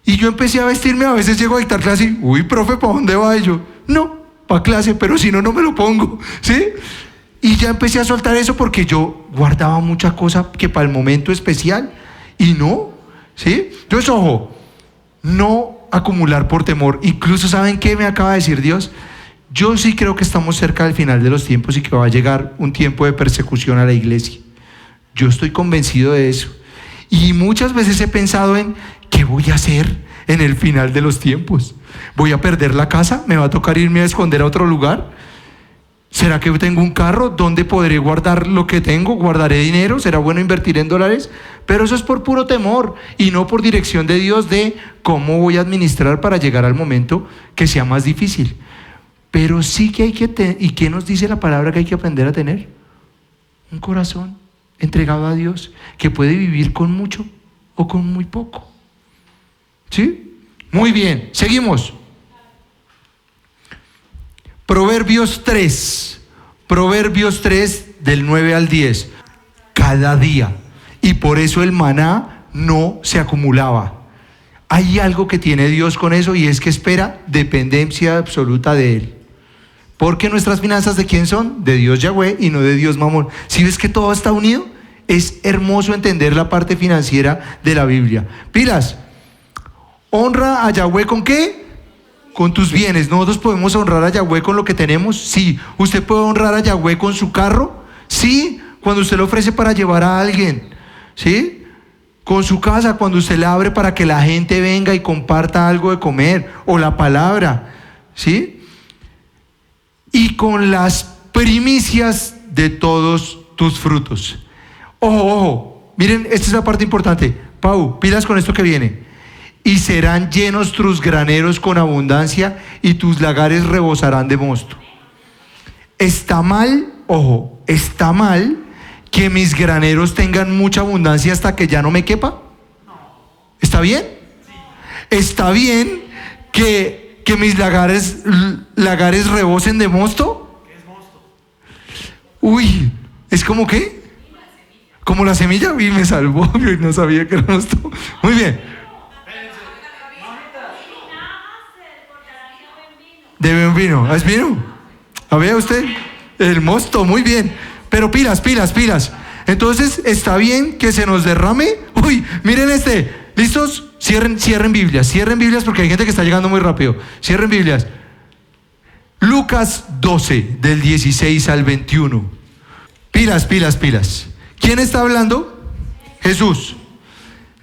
Y yo empecé a vestirme, a veces llego a dictar clase y, uy, profe, ¿para dónde va? Y yo, no, para clase, pero si no, no me lo pongo, ¿sí? Y ya empecé a soltar eso porque yo guardaba mucha cosa que para el momento especial y no, ¿sí? Entonces, ojo, no acumular por temor. Incluso, ¿saben qué me acaba de decir Dios? Yo sí creo que estamos cerca del final de los tiempos y que va a llegar un tiempo de persecución a la iglesia. Yo estoy convencido de eso. Y muchas veces he pensado en, ¿qué voy a hacer en el final de los tiempos? ¿Voy a perder la casa? ¿Me va a tocar irme a esconder a otro lugar? ¿Será que tengo un carro? ¿Dónde podré guardar lo que tengo? ¿Guardaré dinero? ¿Será bueno invertir en dólares? Pero eso es por puro temor y no por dirección de Dios de cómo voy a administrar para llegar al momento que sea más difícil. Pero sí que hay que ¿y qué nos dice la palabra que hay que aprender a tener? Un corazón entregado a Dios que puede vivir con mucho o con muy poco. ¿Sí? Muy bien, seguimos. Proverbios 3 del 9 al 10. Cada día. Y por eso el maná no se acumulaba. Hay algo que tiene Dios con eso y es que espera dependencia absoluta de Él. Porque nuestras finanzas, ¿de quién son? De Dios Yahweh y no de Dios Mamón. ¿Sí ves que todo está unido? Es hermoso entender la parte financiera de la Biblia. Pilas, honra a Yahweh ¿con qué? Con tus bienes. ¿Nosotros podemos honrar a Yahweh con lo que tenemos? Sí. ¿Usted puede honrar a Yahweh con su carro? Sí. Cuando usted lo ofrece para llevar a alguien, ¿sí? Con su casa, cuando usted la abre para que la gente venga y comparta algo de comer, o la palabra, ¿sí? Y con las primicias de todos tus frutos. Ojo, miren, esta es la parte importante. Pau, pilas con esto que viene. Y serán llenos tus graneros con abundancia y tus lagares rebosarán de mosto. Está mal, ojo, está mal que mis graneros tengan mucha abundancia hasta que ya no me quepa. ¿Está bien? ¿Está bien que mis lagares rebosen de mosto? ¿Qué es mosto? Uy, ¿es como qué? Como la semilla. Uy, me salvó, yo no sabía que era mosto. Muy bien. De buen vino. ¿Es vino? ¿A ver usted? El mosto, muy bien. Pero pilas. Entonces, ¿está bien que se nos derrame? Uy, miren este. ¿Listos? Cierren Biblias porque hay gente que está llegando muy rápido. Cierren Biblias. Lucas 12, del 16 al 21. Pilas. ¿Quién está hablando? Jesús.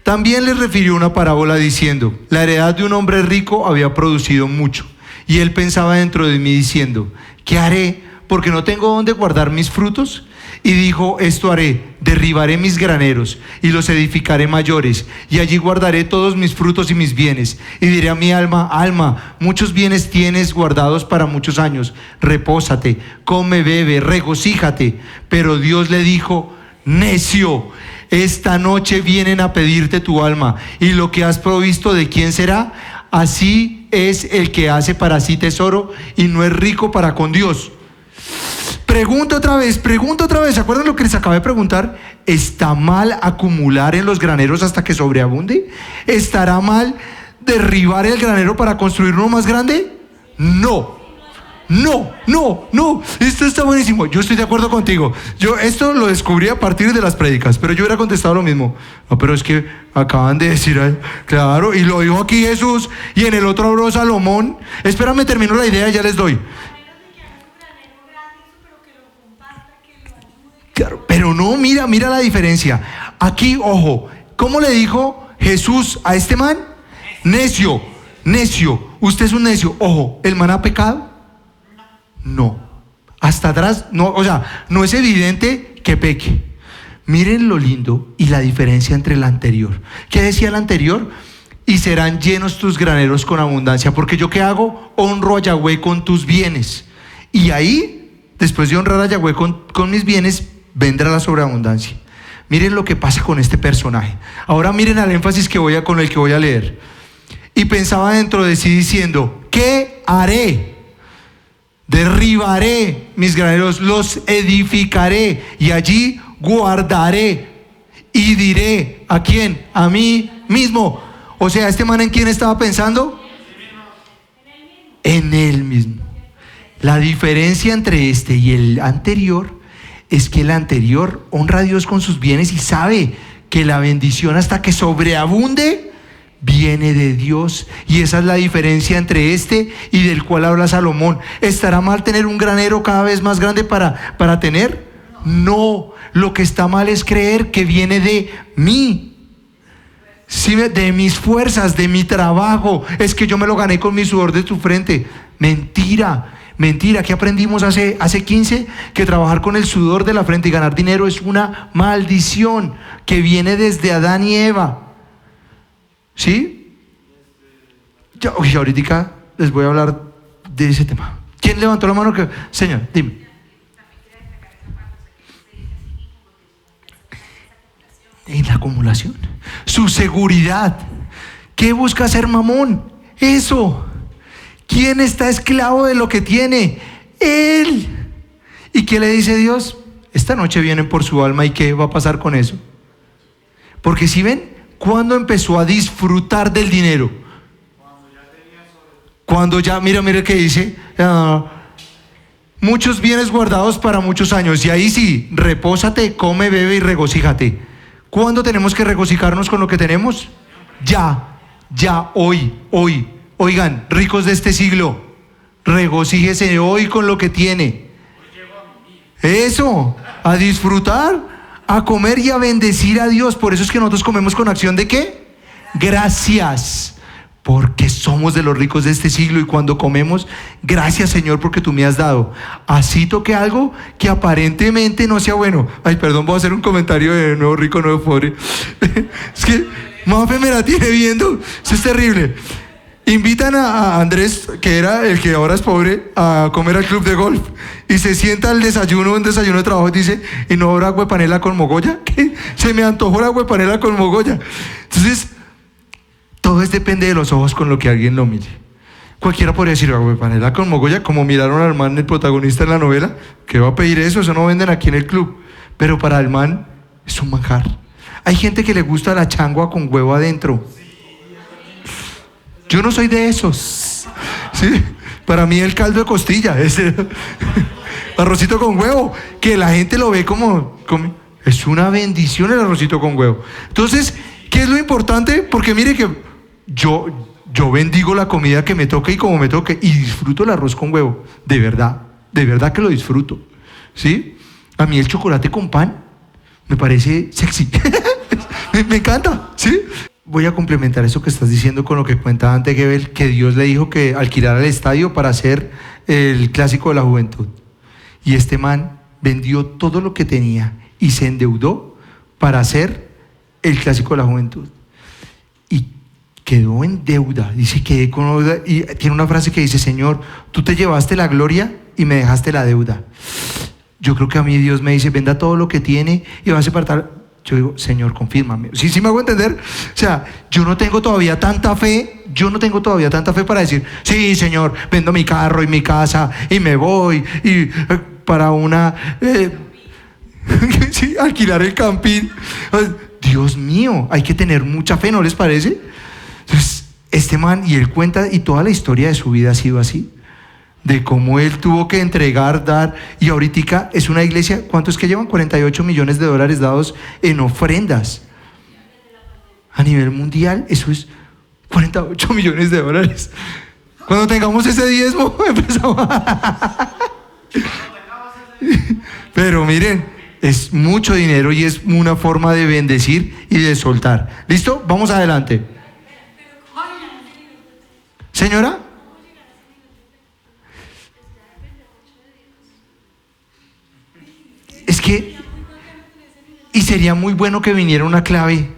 También les refirió una parábola diciendo: la heredad de un hombre rico había producido mucho. Y él pensaba dentro de mí diciendo: ¿qué haré? Porque no tengo dónde guardar mis frutos. Y dijo: esto haré, derribaré mis graneros y los edificaré mayores, y allí guardaré todos mis frutos y mis bienes. Y diré a mi alma: alma, muchos bienes tienes guardados para muchos años, repósate, come, bebe, regocíjate. Pero Dios le dijo: necio, esta noche vienen a pedirte tu alma, y lo que has provisto, ¿de quién será? Así es el que hace para sí tesoro y no es rico para con Dios. Pregunta otra vez, ¿se acuerdan lo que les acabé de preguntar? ¿Está mal acumular en los graneros hasta que sobreabunde? ¿Estará mal derribar el granero para construir uno más grande? No. Esto está buenísimo. Yo estoy de acuerdo contigo. Yo esto lo descubrí a partir de las prédicas, pero yo hubiera contestado lo mismo. No, pero es que acaban de decir, claro, y lo dijo aquí Jesús, y en el otro habló Salomón. Espérame, termino la idea y ya les doy. Claro, pero no, mira la diferencia. Aquí, ojo, ¿cómo le dijo Jesús a este man? Necio, necio, usted es un necio. Ojo, ¿el man ha pecado? No. Hasta atrás, no, o sea, no es evidente que peque. Miren lo lindo y la diferencia entre el anterior. ¿Qué decía el anterior? Y serán llenos tus graneros con abundancia, porque yo ¿qué hago? Honro a Yahweh con tus bienes. Y ahí, después de honrar a Yahweh con mis bienes, vendrá la sobreabundancia. Miren lo que pasa con este personaje. Ahora miren al énfasis con el que voy a leer. Y pensaba dentro de sí diciendo, ¿qué haré? Derribaré mis graneros, los edificaré y allí guardaré y diré, ¿a quién? A mí mismo. O sea, ¿este man en quién estaba pensando? En él mismo. La diferencia entre este y el anterior es que el anterior honra a Dios con sus bienes y sabe que la bendición hasta que sobreabunde viene de Dios, y esa es la diferencia entre este y del cual habla Salomón. ¿Estará mal tener un granero cada vez más grande para tener? No, lo que está mal es creer que viene de mí, sí, de mis fuerzas, de mi trabajo. Es que yo me lo gané con mi sudor de tu frente. Mentira. Mentira, que aprendimos hace 15, que trabajar con el sudor de la frente y ganar dinero es una maldición que viene desde Adán y Eva. ¿Sí? Ahorita les voy a hablar de ese tema. ¿Quién levantó la mano? Señor, dime. En la acumulación. Su seguridad. ¿Qué busca hacer Mamón? Eso. ¿Quién está esclavo de lo que tiene? Él. ¿Y qué le dice Dios? Esta noche vienen por su alma. ¿Y qué va a pasar con eso? Porque si ven, ¿cuándo empezó a disfrutar del dinero? Cuando ya, mira que dice, muchos bienes guardados para muchos años. Y ahí sí, repósate, come, bebe y regocíjate. ¿Cuándo tenemos que regocijarnos con lo que tenemos? Ya, hoy. Oigan, ricos de este siglo, regocíjese hoy con lo que tiene. Eso, a disfrutar, a comer y a bendecir a Dios. Por eso es que nosotros comemos con acción de ¿qué? Gracias, porque somos de los ricos de este siglo, y cuando comemos, gracias Señor porque tú me has dado. Así toque algo que aparentemente no sea bueno. Ay, perdón, voy a hacer un comentario de nuevo rico, nuevo pobre. Es que Mafe me la tiene viendo, eso es terrible. Invitan a Andrés, que era el que ahora es pobre, a comer al club de golf, y se sienta al desayuno, un desayuno de trabajo, y dice, ¿y no habrá huepanela con mogolla? ¿Qué? Se me antojó la huepanela con mogolla. Entonces, todo depende de los ojos con lo que alguien lo mire. Cualquiera podría decir, huepanela con mogolla, como miraron al man, el protagonista en la novela, ¿qué va a pedir eso? Eso no venden aquí en el club. Pero para el man es un manjar. Hay gente que le gusta la changua con huevo adentro. Yo no soy de esos, ¿sí? Para mí el caldo de costilla, ese arrocito con huevo, que la gente lo ve como es una bendición el arrocito con huevo. Entonces, ¿qué es lo importante? Porque mire que yo bendigo la comida que me toque y como me toque, y disfruto el arroz con huevo, de verdad que lo disfruto, ¿sí? A mí el chocolate con pan me parece sexy, me encanta, ¿sí? Voy a complementar eso que estás diciendo con lo que cuenta Dante Gebel, que Dios le dijo que alquilara el estadio para hacer el clásico de la juventud. Y este man vendió todo lo que tenía y se endeudó para hacer el clásico de la juventud. Y quedó en deuda, dice que y tiene una frase que dice, Señor, tú te llevaste la gloria y me dejaste la deuda. Yo creo que a mí Dios me dice, venda todo lo que tiene y va a separar. Yo digo, Señor, confírmame. ¿Sí me hago entender? O sea, yo no tengo todavía tanta fe para decir, sí, Señor, vendo mi carro y mi casa y me voy y para sí, alquilar el campín. Dios mío, hay que tener mucha fe, ¿no les parece? Entonces, este man, y él cuenta, y toda la historia de su vida ha sido así, de cómo él tuvo que entregar, dar, y ahorita es una iglesia, ¿cuántos que llevan? 48 millones de dólares dados en ofrendas a nivel mundial. Eso es 48 millones de dólares. Cuando tengamos ese diezmo empezamos. Pero miren, Es mucho dinero y es una forma de bendecir y de soltar. ¿Listo? Vamos adelante. Señora. Es que, y sería muy bueno que viniera una clave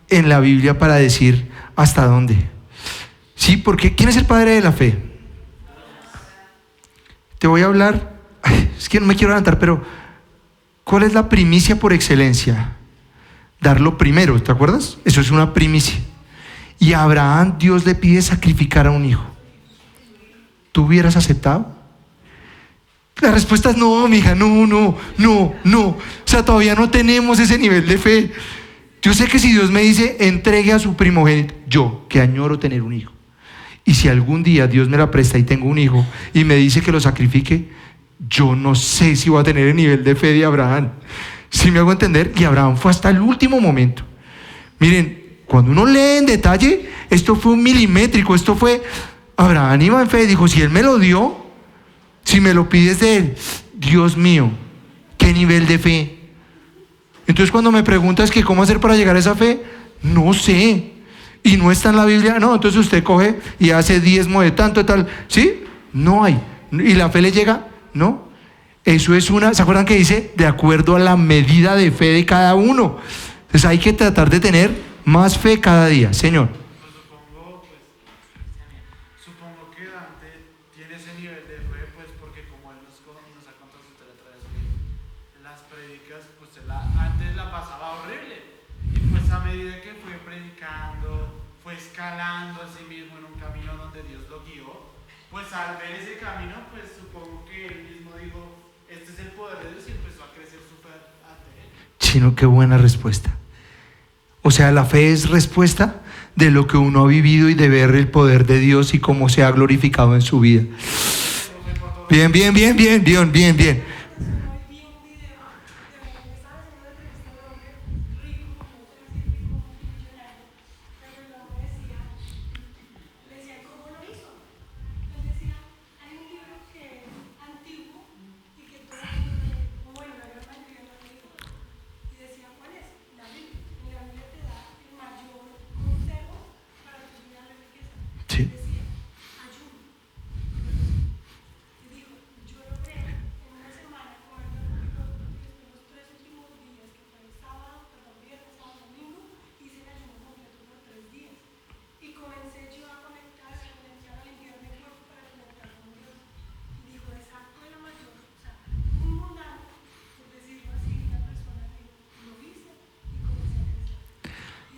en la Biblia para decir hasta dónde. Sí, porque ¿quién es el padre de la fe? Te voy a hablar, es que no me quiero adelantar, pero ¿cuál es la primicia por excelencia? Dar lo primero, ¿te acuerdas? Eso es una primicia. Y a Abraham Dios le pide sacrificar a un hijo. ¿Tú hubieras aceptado? La respuesta es no, mija, no. O sea, todavía no tenemos ese nivel de fe. Yo sé que si Dios me dice, entregue a su primogénito, yo, que añoro tener un hijo, y si algún día Dios me la presta y tengo un hijo, y me dice que lo sacrifique, yo no sé si voy a tener el nivel de fe de Abraham. ¿Sí me hago entender? Y Abraham fue hasta el último momento. Miren, cuando uno lee en detalle, esto fue un milimétrico, esto fue, Abraham iba en fe, dijo, si él me lo dio, si me lo pides de él, Dios mío, ¿qué nivel de fe? Entonces cuando me preguntas que cómo hacer para llegar a esa fe, no sé, y no está en la Biblia, no, entonces usted coge y hace diezmo de tanto, tal, ¿sí? No hay, y la fe le llega, no, eso es ¿se acuerdan que dice? De acuerdo a la medida de fe de cada uno. Entonces hay que tratar de tener más fe cada día, Señor. Supongo que Dante tiene ese nivel de fe, pues porque como él nos ha contado su historia a través de las prédicas, pues antes la pasaba horrible. Y pues a medida que fue predicando, fue escalando a sí mismo en un camino donde Dios lo guió, pues al ver ese camino, pues supongo que él mismo dijo, este es el poder de Dios, y empezó a crecer su fe ante él. Chino, qué buena respuesta. O sea, la fe es respuesta de lo que uno ha vivido y de ver el poder de Dios y cómo se ha glorificado en su vida. Bien. Sí.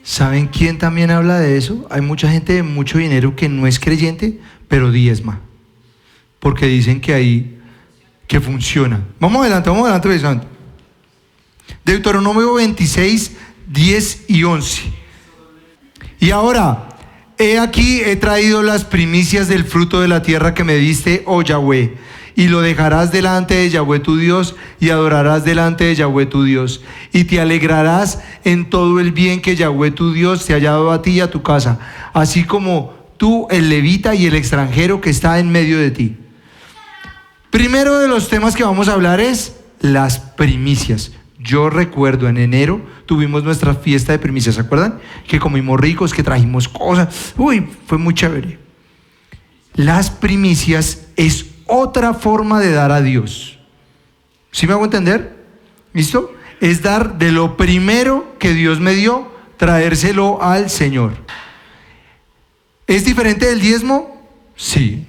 ¿Saben quién también habla de eso? Hay mucha gente de mucho dinero que no es creyente, pero diezma, porque dicen que funciona. Vamos adelante, precisamente. Deuteronomio 26, 10 y 11. Y ahora, he aquí, he traído las primicias del fruto de la tierra que me diste, oh Yahweh, y lo dejarás delante de Yahweh tu Dios, y adorarás delante de Yahweh tu Dios, y te alegrarás en todo el bien que Yahweh tu Dios te haya dado a ti y a tu casa, así como tú, el levita y el extranjero que está en medio de ti. Primero de los temas que vamos a hablar es las primicias. Yo recuerdo en enero tuvimos nuestra fiesta de primicias, ¿se acuerdan? Que comimos ricos, que trajimos cosas, fue muy chévere. Las primicias es otra forma de dar a Dios. ¿Sí me hago entender? ¿Listo? Es dar de lo primero que Dios me dio, traérselo al Señor. ¿Es diferente del diezmo? Sí.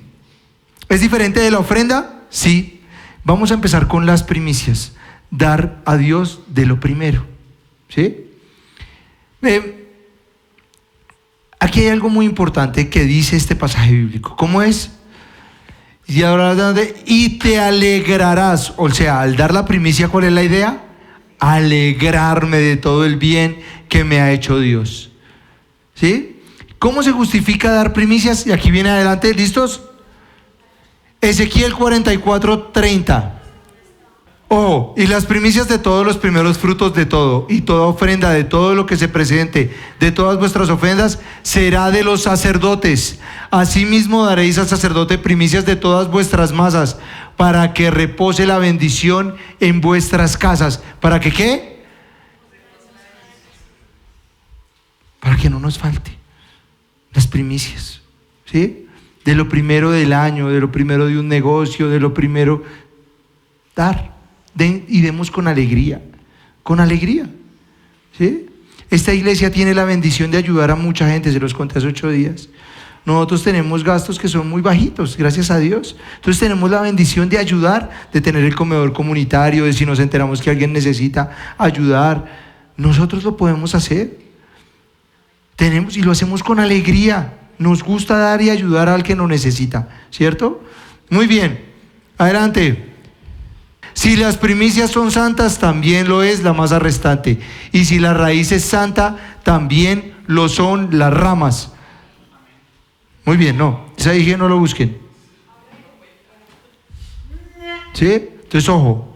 ¿Es diferente de la ofrenda? Sí. Vamos a empezar con las primicias. Dar a Dios de lo primero. ¿Sí? Aquí hay algo muy importante que dice este pasaje bíblico. ¿Cómo es? Y te alegrarás. O sea, al dar la primicia, ¿cuál es la idea? Alegrarme de todo el bien que me ha hecho Dios. ¿Sí? ¿Cómo se justifica dar primicias? Y aquí viene adelante, ¿listos? Ezequiel 44:30. Oh, y las primicias de todos los primeros frutos de todo, y toda ofrenda de todo lo que se presente, de todas vuestras ofrendas, será de los sacerdotes. Asimismo daréis al sacerdote primicias de todas vuestras masas, para que repose la bendición en vuestras casas. ¿Para que qué? Para que no nos falte las primicias, ¿sí? De lo primero del año, de lo primero de un negocio, de lo primero, dar. Y demos con alegría, ¿sí? Esta iglesia tiene la bendición de ayudar a mucha gente, se los conté hace 8 días. Nosotros tenemos gastos que son muy bajitos, gracias a Dios. Entonces tenemos la bendición de ayudar, de tener el comedor comunitario, de si nos enteramos que alguien necesita ayudar. Nosotros lo podemos hacer. Tenemos, y lo hacemos con alegría. Nos gusta dar y ayudar al que lo necesita, ¿cierto? Muy bien, adelante. Si las primicias son santas, también lo es la masa restante. Y si la raíz es santa, también lo son las ramas. Muy bien, no, esa dije no lo busquen. ¿Sí? Entonces, ojo,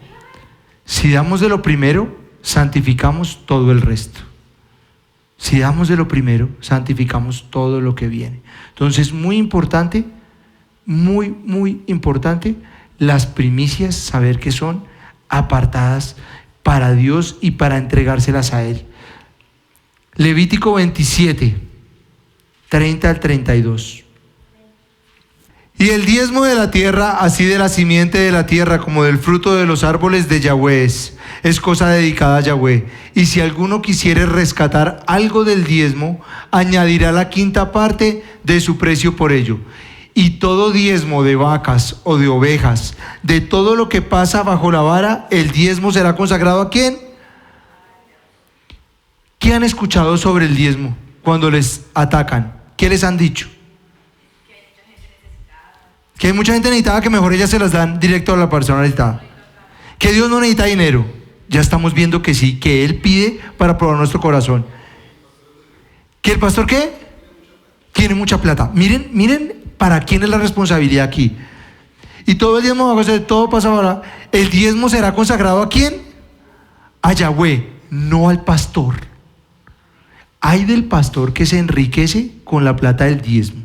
si damos de lo primero, santificamos todo el resto. Si damos de lo primero, santificamos todo lo que viene. Entonces, muy importante, muy importante, las primicias, saber que son apartadas para Dios y para entregárselas a Él. Levítico 27, 30 al 32. Y el diezmo de la tierra, así de la simiente de la tierra como del fruto de los árboles de Yahweh es cosa dedicada a Yahweh. Y si alguno quisiere rescatar algo del diezmo, añadirá la quinta parte de su precio por ello. Y todo diezmo de vacas o de ovejas, de todo lo que pasa bajo la vara, el diezmo será consagrado ¿a quién? ¿Qué han escuchado sobre el diezmo cuando les atacan? ¿Qué les han dicho? Que hay mucha gente necesitada, que mejor ellas se las dan directo a la persona necesitada. Que Dios no necesita dinero. Ya estamos viendo que sí, que Él pide para probar nuestro corazón. ¿Que el pastor qué? Tiene mucha plata. Miren para quién es la responsabilidad aquí. Y todo el diezmo, todo pasa ahora. El diezmo será consagrado ¿a quién? A Yahweh, no al pastor. Hay del pastor que se enriquece con la plata del diezmo.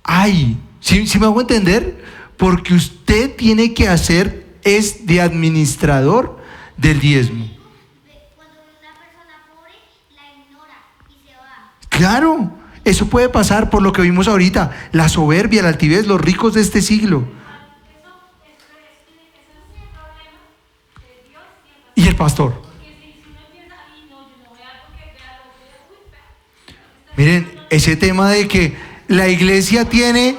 Ay, ¿sí me hago entender? Porque usted tiene que hacer es de administrador del diezmo. Cuando una persona pobre la ignora y se va. Claro, eso puede pasar por lo que vimos ahorita, la soberbia, la altivez, los ricos de este siglo. Y el pastor. Miren, ese tema de que la iglesia tiene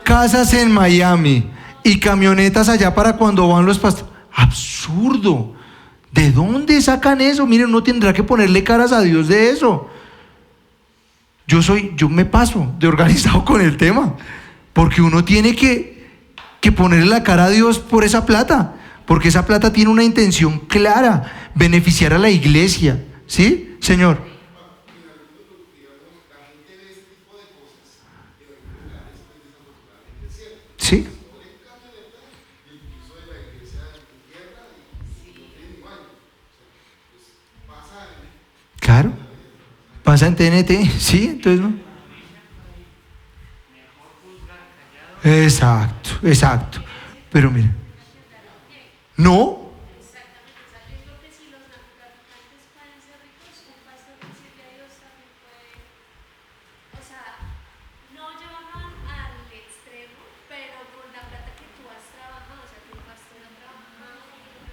casas en Miami y camionetas allá para cuando van los pastores. Absurdo. ¿De dónde sacan eso? Miren, uno tendrá que ponerle caras a Dios de eso. Yo me paso de organizado con el tema, porque uno tiene que ponerle la cara a Dios por esa plata, porque esa plata tiene una intención clara, beneficiar a la iglesia. ¿Sí, Señor? Sí. Claro. Pasa en TNT, sí, entonces no. Exacto. Pero mira. No.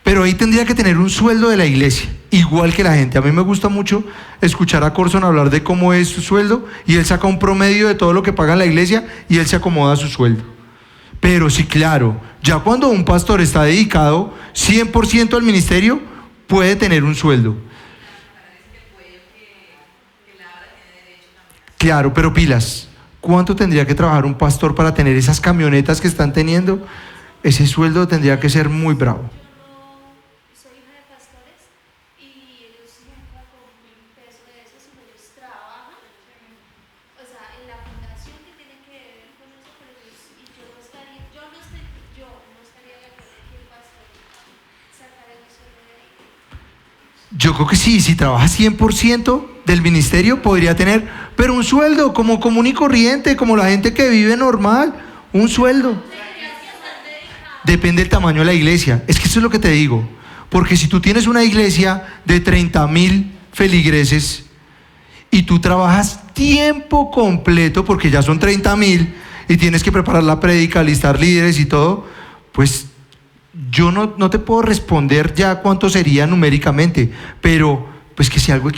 Pero ahí tendría que tener un sueldo de la iglesia, igual que la gente. A mí me gusta mucho escuchar a Corson hablar de cómo es su sueldo, y él saca un promedio de todo lo que paga la iglesia y él se acomoda a su sueldo. Pero sí, claro, ya cuando un pastor está dedicado 100% al ministerio, puede tener un sueldo. Claro, pero pilas, ¿cuánto tendría que trabajar un pastor para tener esas camionetas que están teniendo? Ese sueldo tendría que ser muy bravo. Yo creo que sí, si trabaja 100% del ministerio podría tener, pero un sueldo como común y corriente, como la gente que vive normal, un sueldo. depende del tamaño de la iglesia. Es que eso es lo que te digo. Porque si tú tienes una iglesia de 30,000 feligreses y tú trabajas tiempo completo, porque ya son 30,000 y tienes que preparar la prédica, listar líderes y todo, pues yo no te puedo responder ya cuánto sería numéricamente, pero pues que sea algo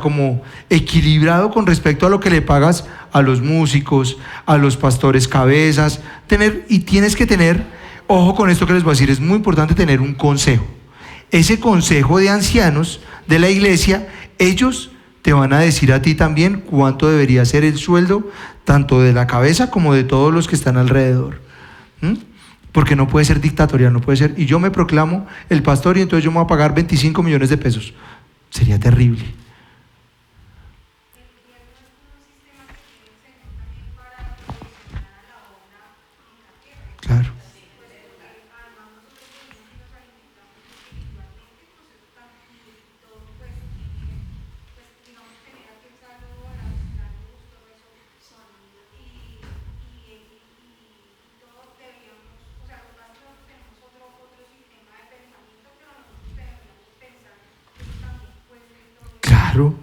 como equilibrado con respecto a lo que le pagas a los músicos, a los pastores cabezas, tienes que tener, ojo con esto que les voy a decir, es muy importante tener un consejo. Ese consejo de ancianos de la iglesia, ellos te van a decir a ti también cuánto debería ser el sueldo, tanto de la cabeza como de todos los que están alrededor. Porque no puede ser dictatorial, no puede ser, y yo me proclamo el pastor y entonces yo me voy a pagar 25 millones de pesos. Sería terrible. Claro. Claro.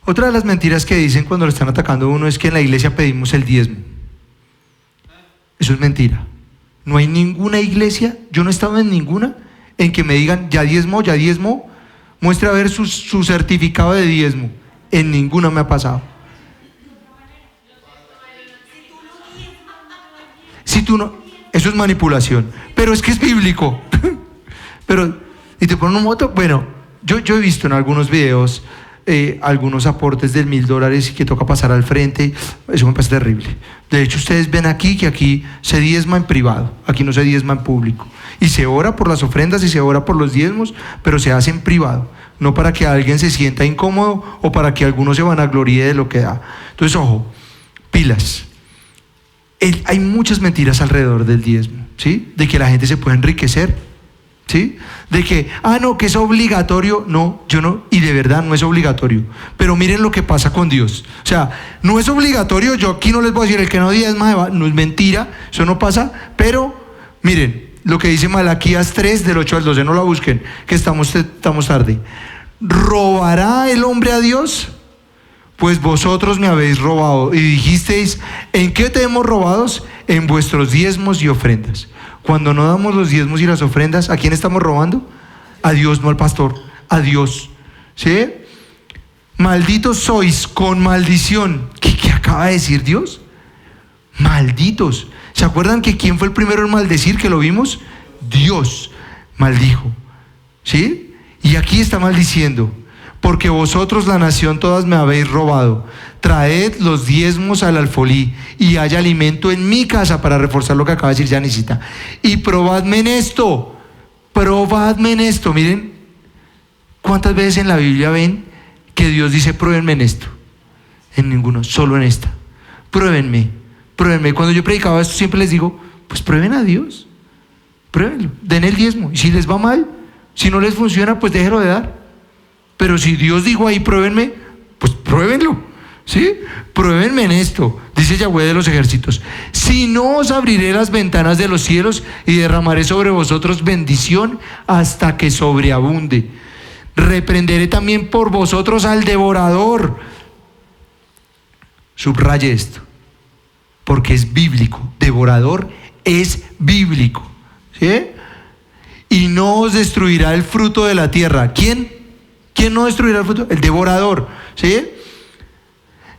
Otra de las mentiras que dicen cuando lo están atacando a uno es que en la iglesia pedimos el diezmo. Eso es mentira. No hay ninguna iglesia, yo no he estado en ninguna, en que me digan, ya diezmo, muestre a ver su certificado de diezmo. En ninguna me ha pasado. Si tú no, eso es manipulación, pero es que es bíblico. Y te ponen un voto. Bueno, yo he visto en algunos videos algunos aportes de $1,000 y que toca pasar al frente. Eso me parece terrible. De hecho, ustedes ven aquí que aquí se diezma en privado, aquí no se diezma en público, y se ora por las ofrendas y se ora por los diezmos, pero se hace en privado, no para que alguien se sienta incómodo o para que alguno se vanagloríe de lo que da. Entonces, ojo, pilas. Hay muchas mentiras alrededor del diezmo, ¿sí? De que la gente se puede enriquecer, ¿sí? De que, no, que es obligatorio. No, yo no, y de verdad no es obligatorio. Pero miren lo que pasa con Dios. O sea, no es obligatorio. Yo aquí no les voy a decir el que no diezma, no es mentira, eso no pasa. Pero miren lo que dice Malaquías 3, del 8 al 12, no la busquen, que estamos tarde. ¿Robará el hombre a Dios? Pues vosotros me habéis robado. Y dijisteis, ¿en qué te hemos robados? En vuestros diezmos y ofrendas. Cuando no damos los diezmos y las ofrendas, ¿a quién estamos robando? A Dios, no al pastor, a Dios. ¿Sí? Malditos sois con maldición. ¿Qué acaba de decir Dios? Malditos. ¿Se acuerdan que quién fue el primero en maldecir, que lo vimos? Dios maldijo. ¿Sí? Y aquí está maldiciendo. Porque vosotros, la nación, todas me habéis robado. Traed los diezmos al alfolí y haya alimento en mi casa, para reforzar lo que acaba de decir Janicita. Y probadme en esto. Miren, ¿cuántas veces en la Biblia ven que Dios dice pruébenme en esto? En ninguno, solo en esta. Pruébenme. Cuando yo predicaba esto siempre les digo, pues prueben a Dios. Pruébenlo, den el diezmo. Y si les va mal, si no les funciona, pues déjelo de dar. Pero si Dios dijo ahí, pruébenme, pues pruébenlo, ¿sí? Pruébenme en esto, dice Yahweh de los ejércitos. Si no, os abriré las ventanas de los cielos y derramaré sobre vosotros bendición hasta que sobreabunde. Reprenderé también por vosotros al devorador. Subraye esto, porque es bíblico. Devorador es bíblico, ¿sí? Y no os destruirá el fruto de la tierra. ¿Quién no destruirá el fruto? El devorador, ¿sí?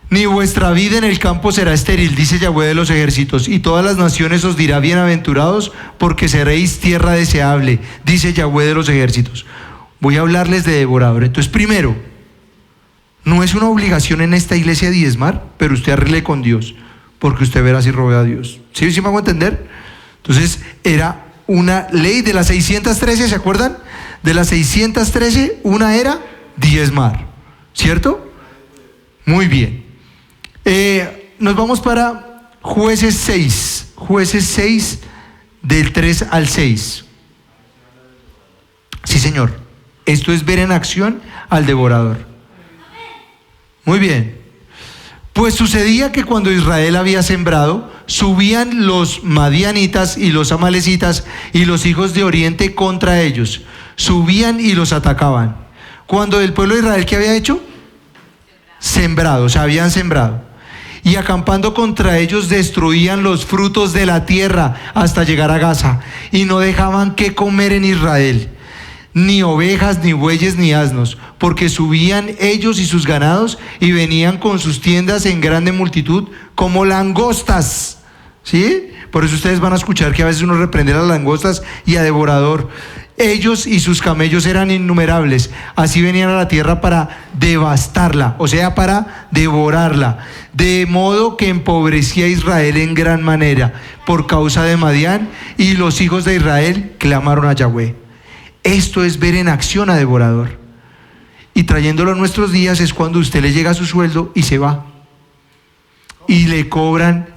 Ni vuestra vida en el campo será estéril, dice Yahweh de los ejércitos, y todas las naciones os dirá bienaventurados, porque seréis tierra deseable, dice Yahweh de los ejércitos. Voy a hablarles de devorador. Entonces, primero, no es una obligación en esta iglesia diezmar, pero usted arregle con Dios, porque usted verá si roba a Dios. ¿Sí me hago entender? Entonces, era una ley de las 613, ¿se acuerdan? De las 613, una era diezmar, ¿cierto? Muy bien. Nos vamos para Jueces 6, del 3 al 6. Sí, señor. Esto es ver en acción al devorador. Muy bien. Pues sucedía que cuando Israel había sembrado, subían los madianitas y los amalecitas y los hijos de Oriente contra ellos. Subían y los atacaban. Cuando el pueblo de Israel, ¿qué había hecho? Sembrado, o sea, habían sembrado. Y acampando contra ellos destruían los frutos de la tierra hasta llegar a Gaza. Y no dejaban qué comer en Israel, ni ovejas, ni bueyes, ni asnos, porque subían ellos y sus ganados y venían con sus tiendas en grande multitud como langostas. ¿Sí? Por eso ustedes van a escuchar que a veces uno reprende a las langostas y a devorador. Ellos y sus camellos eran innumerables, así venían a la tierra para devastarla, o sea, para devorarla, de modo que empobrecía a Israel en gran manera por causa de Madián, y los hijos de Israel clamaron a Yahweh. Esto es ver en acción a devorador. Y trayéndolo a nuestros días es cuando usted le llega su sueldo y se va. Y le cobran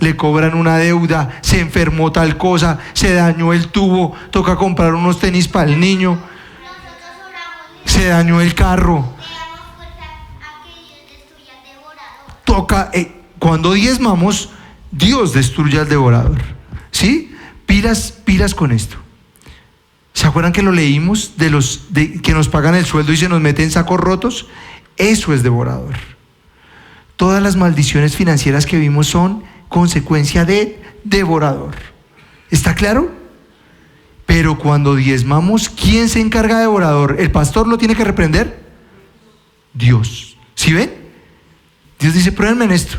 una deuda, se enfermó tal cosa, se dañó el tubo, toca comprar unos tenis para el niño, Nosotros oramos, se dañó el carro, le damos fuerza a que Dios destruya al devorador. toca, cuando diezmamos, Dios destruye al devorador. ¿Sí? Pilas con esto. ¿Se acuerdan que lo leímos de que nos pagan el sueldo y se nos meten sacos rotos? Eso es devorador. Todas las maldiciones financieras que vimos son consecuencia de devorador. ¿Está claro? Pero cuando diezmamos, ¿quién se encarga de devorador? ¿El pastor lo tiene que reprender? Dios. ¿Sí ven? Dios dice, pruébenme en esto.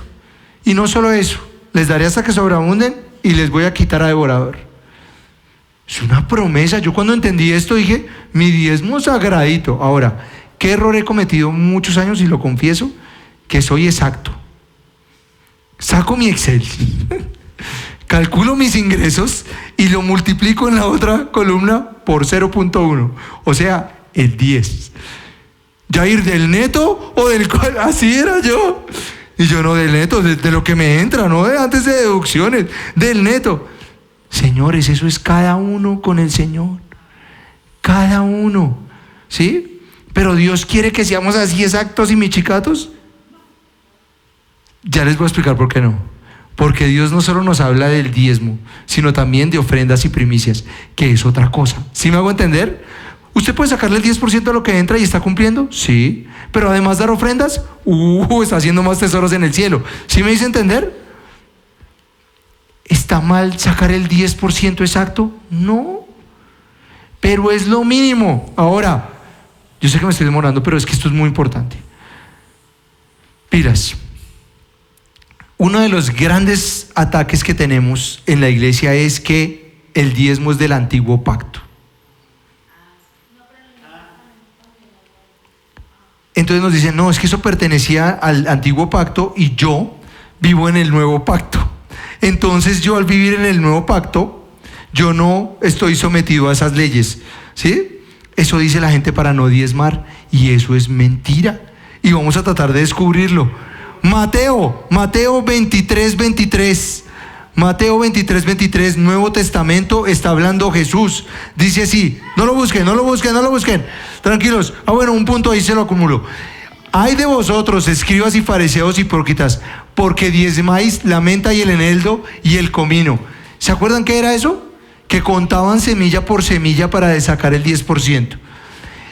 Y no solo eso, les daré hasta que sobreabunden y les voy a quitar a devorador. Es una promesa. Yo cuando entendí esto dije, mi diezmo sagradito. Ahora, ¿qué error he cometido muchos años y lo confieso? Que soy exacto. Saco mi Excel, calculo mis ingresos y lo multiplico en la otra columna por 0.1, o sea, el 10. Ya ir del neto o del cual, así era yo. Y yo no del neto, de lo que me entra, no de antes de deducciones, del neto. Señores, eso es cada uno con el Señor. Cada uno, ¿sí? Pero Dios quiere que seamos así exactos y michicatos. Ya les voy a explicar por qué no. Porque Dios no solo nos habla del diezmo, sino también de ofrendas y primicias, que es otra cosa. ¿Sí me hago entender? ¿Usted puede sacarle el 10% de lo que entra y está cumpliendo? Sí. Pero además dar ofrendas, está haciendo más tesoros en el cielo. ¿Sí me hice entender? ¿Está mal sacar el 10% exacto? No. Pero es lo mínimo. Ahora, yo sé que me estoy demorando, pero es que esto es muy importante. Pilas. Uno de los grandes ataques que tenemos en la iglesia es que el diezmo es del antiguo pacto. Entonces nos dicen, no, es que eso pertenecía al antiguo pacto y yo vivo en el nuevo pacto. Entonces yo al vivir en el nuevo pacto, yo no estoy sometido a esas leyes, ¿sí? Eso dice la gente para no diezmar y eso es mentira. Y vamos a tratar de descubrirlo. Mateo 23:23. Mateo 23:23, Nuevo Testamento, está hablando Jesús. Dice así, no lo busquen. Tranquilos. Bueno, un punto ahí se lo acumulo. Ay de vosotros, escribas y fariseos hipócritas, porque diezmáis la menta y el eneldo y el comino. ¿Se acuerdan qué era eso? Que contaban semilla por semilla para sacar el 10%.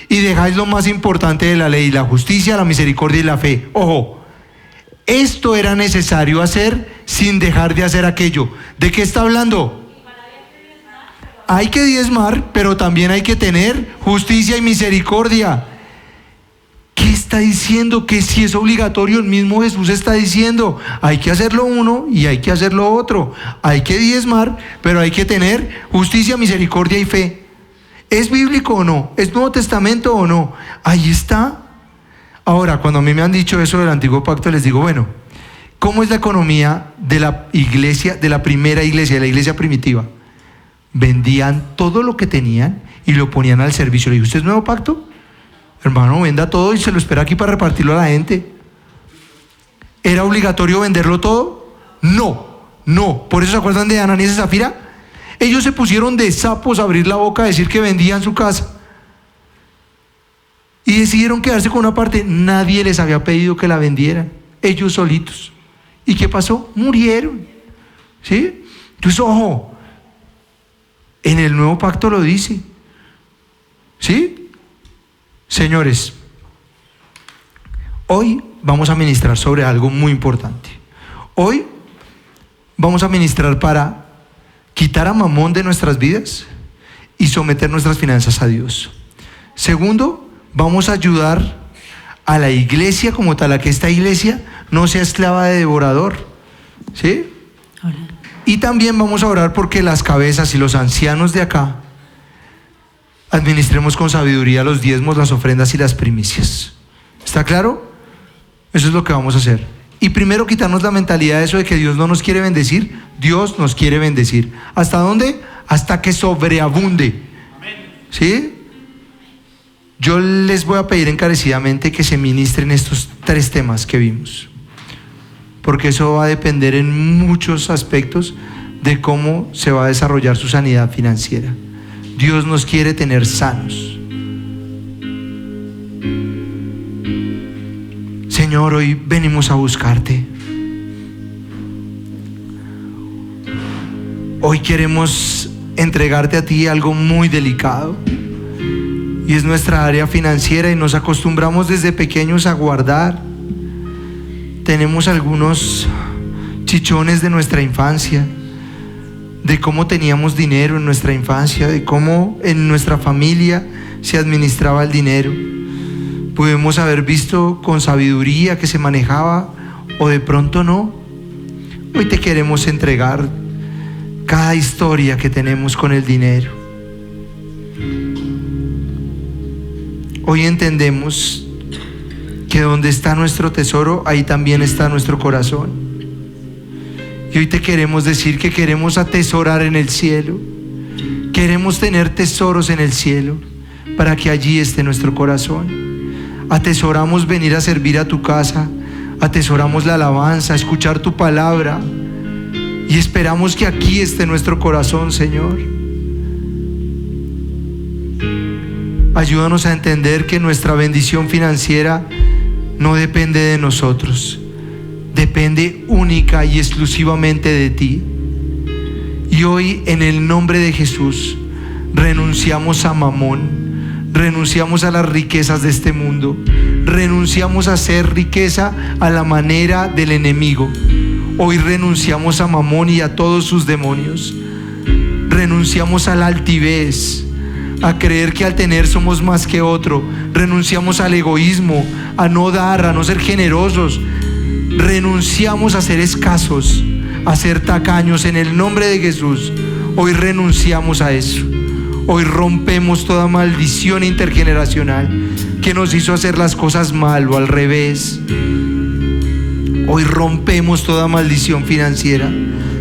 Y dejáis lo más importante de la ley, la justicia, la misericordia y la fe. Ojo. Esto era necesario hacer sin dejar de hacer aquello. ¿De qué está hablando? Hay que diezmar, pero también hay que tener justicia y misericordia. ¿Qué está diciendo? Que si es obligatorio, el mismo Jesús está diciendo, hay que hacerlo uno y hay que hacerlo otro. Hay que diezmar, pero hay que tener justicia, misericordia y fe. ¿Es bíblico o no? ¿Es Nuevo Testamento o no? Ahí está. Ahora, cuando a mí me han dicho eso del antiguo pacto, les digo, bueno, ¿cómo es la economía de la iglesia, de la primera iglesia, de la iglesia primitiva? Vendían todo lo que tenían y lo ponían al servicio. Le digo, ¿usted es nuevo pacto? Hermano, venda todo y se lo espera aquí para repartirlo a la gente. ¿Era obligatorio venderlo todo? No. ¿Por eso se acuerdan de Ananías y Zafira? Ellos se pusieron de sapos a abrir la boca a decir que vendían su casa. y decidieron quedarse con una parte. Nadie les había pedido que la vendieran, ellos solitos. ¿Y qué pasó? Murieron. ¿Sí? Entonces, ojo, en el nuevo pacto lo dice. ¿Sí? Señores, hoy vamos a ministrar sobre algo muy importante. Hoy vamos a ministrar para quitar a Mamón de nuestras vidas y someter nuestras finanzas a Dios. Segundo, vamos a ayudar a la iglesia como tal, a que esta iglesia no sea esclava de devorador. ¿Sí? Y también vamos a orar porque las cabezas y los ancianos de acá administremos con sabiduría los diezmos, las ofrendas y las primicias. ¿Está claro? Eso es lo que vamos a hacer. Y primero quitarnos la mentalidad de eso de que Dios no nos quiere bendecir. Dios nos quiere bendecir. ¿Hasta dónde? Hasta que sobreabunde. ¿Sí? Yo les voy a pedir encarecidamente que se ministren estos 3 temas que vimos, porque eso va a depender en muchos aspectos de cómo se va a desarrollar su sanidad financiera. Dios nos quiere tener sanos. Señor, hoy venimos a buscarte. Hoy queremos entregarte a ti algo muy delicado, y es nuestra área financiera, y nos acostumbramos desde pequeños a guardar. Tenemos algunos chichones de nuestra infancia, de cómo teníamos dinero en nuestra infancia, de cómo en nuestra familia se administraba el dinero. Pudimos haber visto con sabiduría que se manejaba, o de pronto no. Hoy te queremos entregar cada historia que tenemos con el dinero. Hoy entendemos que donde está nuestro tesoro, ahí también está nuestro corazón. Y hoy te queremos decir que queremos atesorar en el cielo. Queremos tener tesoros en el cielo para que allí esté nuestro corazón. Atesoramos venir a servir a tu casa, atesoramos la alabanza, escuchar tu palabra, y esperamos que aquí esté nuestro corazón, Señor. Ayúdanos a entender que nuestra bendición financiera no depende de nosotros, depende única y exclusivamente de ti. Y hoy, en el nombre de Jesús, renunciamos a Mamón, renunciamos a las riquezas de este mundo, renunciamos a hacer riqueza a la manera del enemigo. Hoy renunciamos a Mamón y a todos sus demonios. Renunciamos a la altivez, a creer que al tener somos más que otro. Renunciamos al egoísmo, a no dar, a no ser generosos. Renunciamos a ser escasos, a ser tacaños en el nombre de Jesús. Hoy renunciamos a eso. Hoy rompemos toda maldición intergeneracional que nos hizo hacer las cosas mal o al revés. Hoy rompemos toda maldición financiera.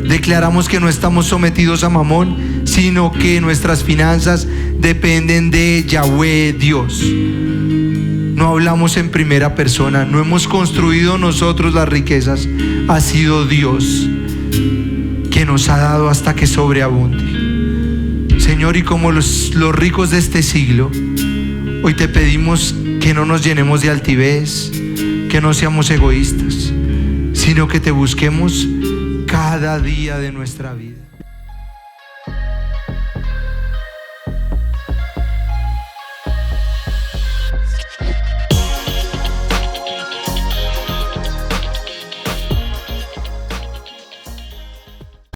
Declaramos que no estamos sometidos a Mamón, sino que nuestras finanzas dependen de Yahweh Dios. No hablamos en primera persona, no hemos construido nosotros las riquezas, ha sido Dios que nos ha dado hasta que sobreabunde. Señor, y como los ricos de este siglo, hoy te pedimos que no nos llenemos de altivez, que no seamos egoístas, sino que te busquemos cada día de nuestra vida.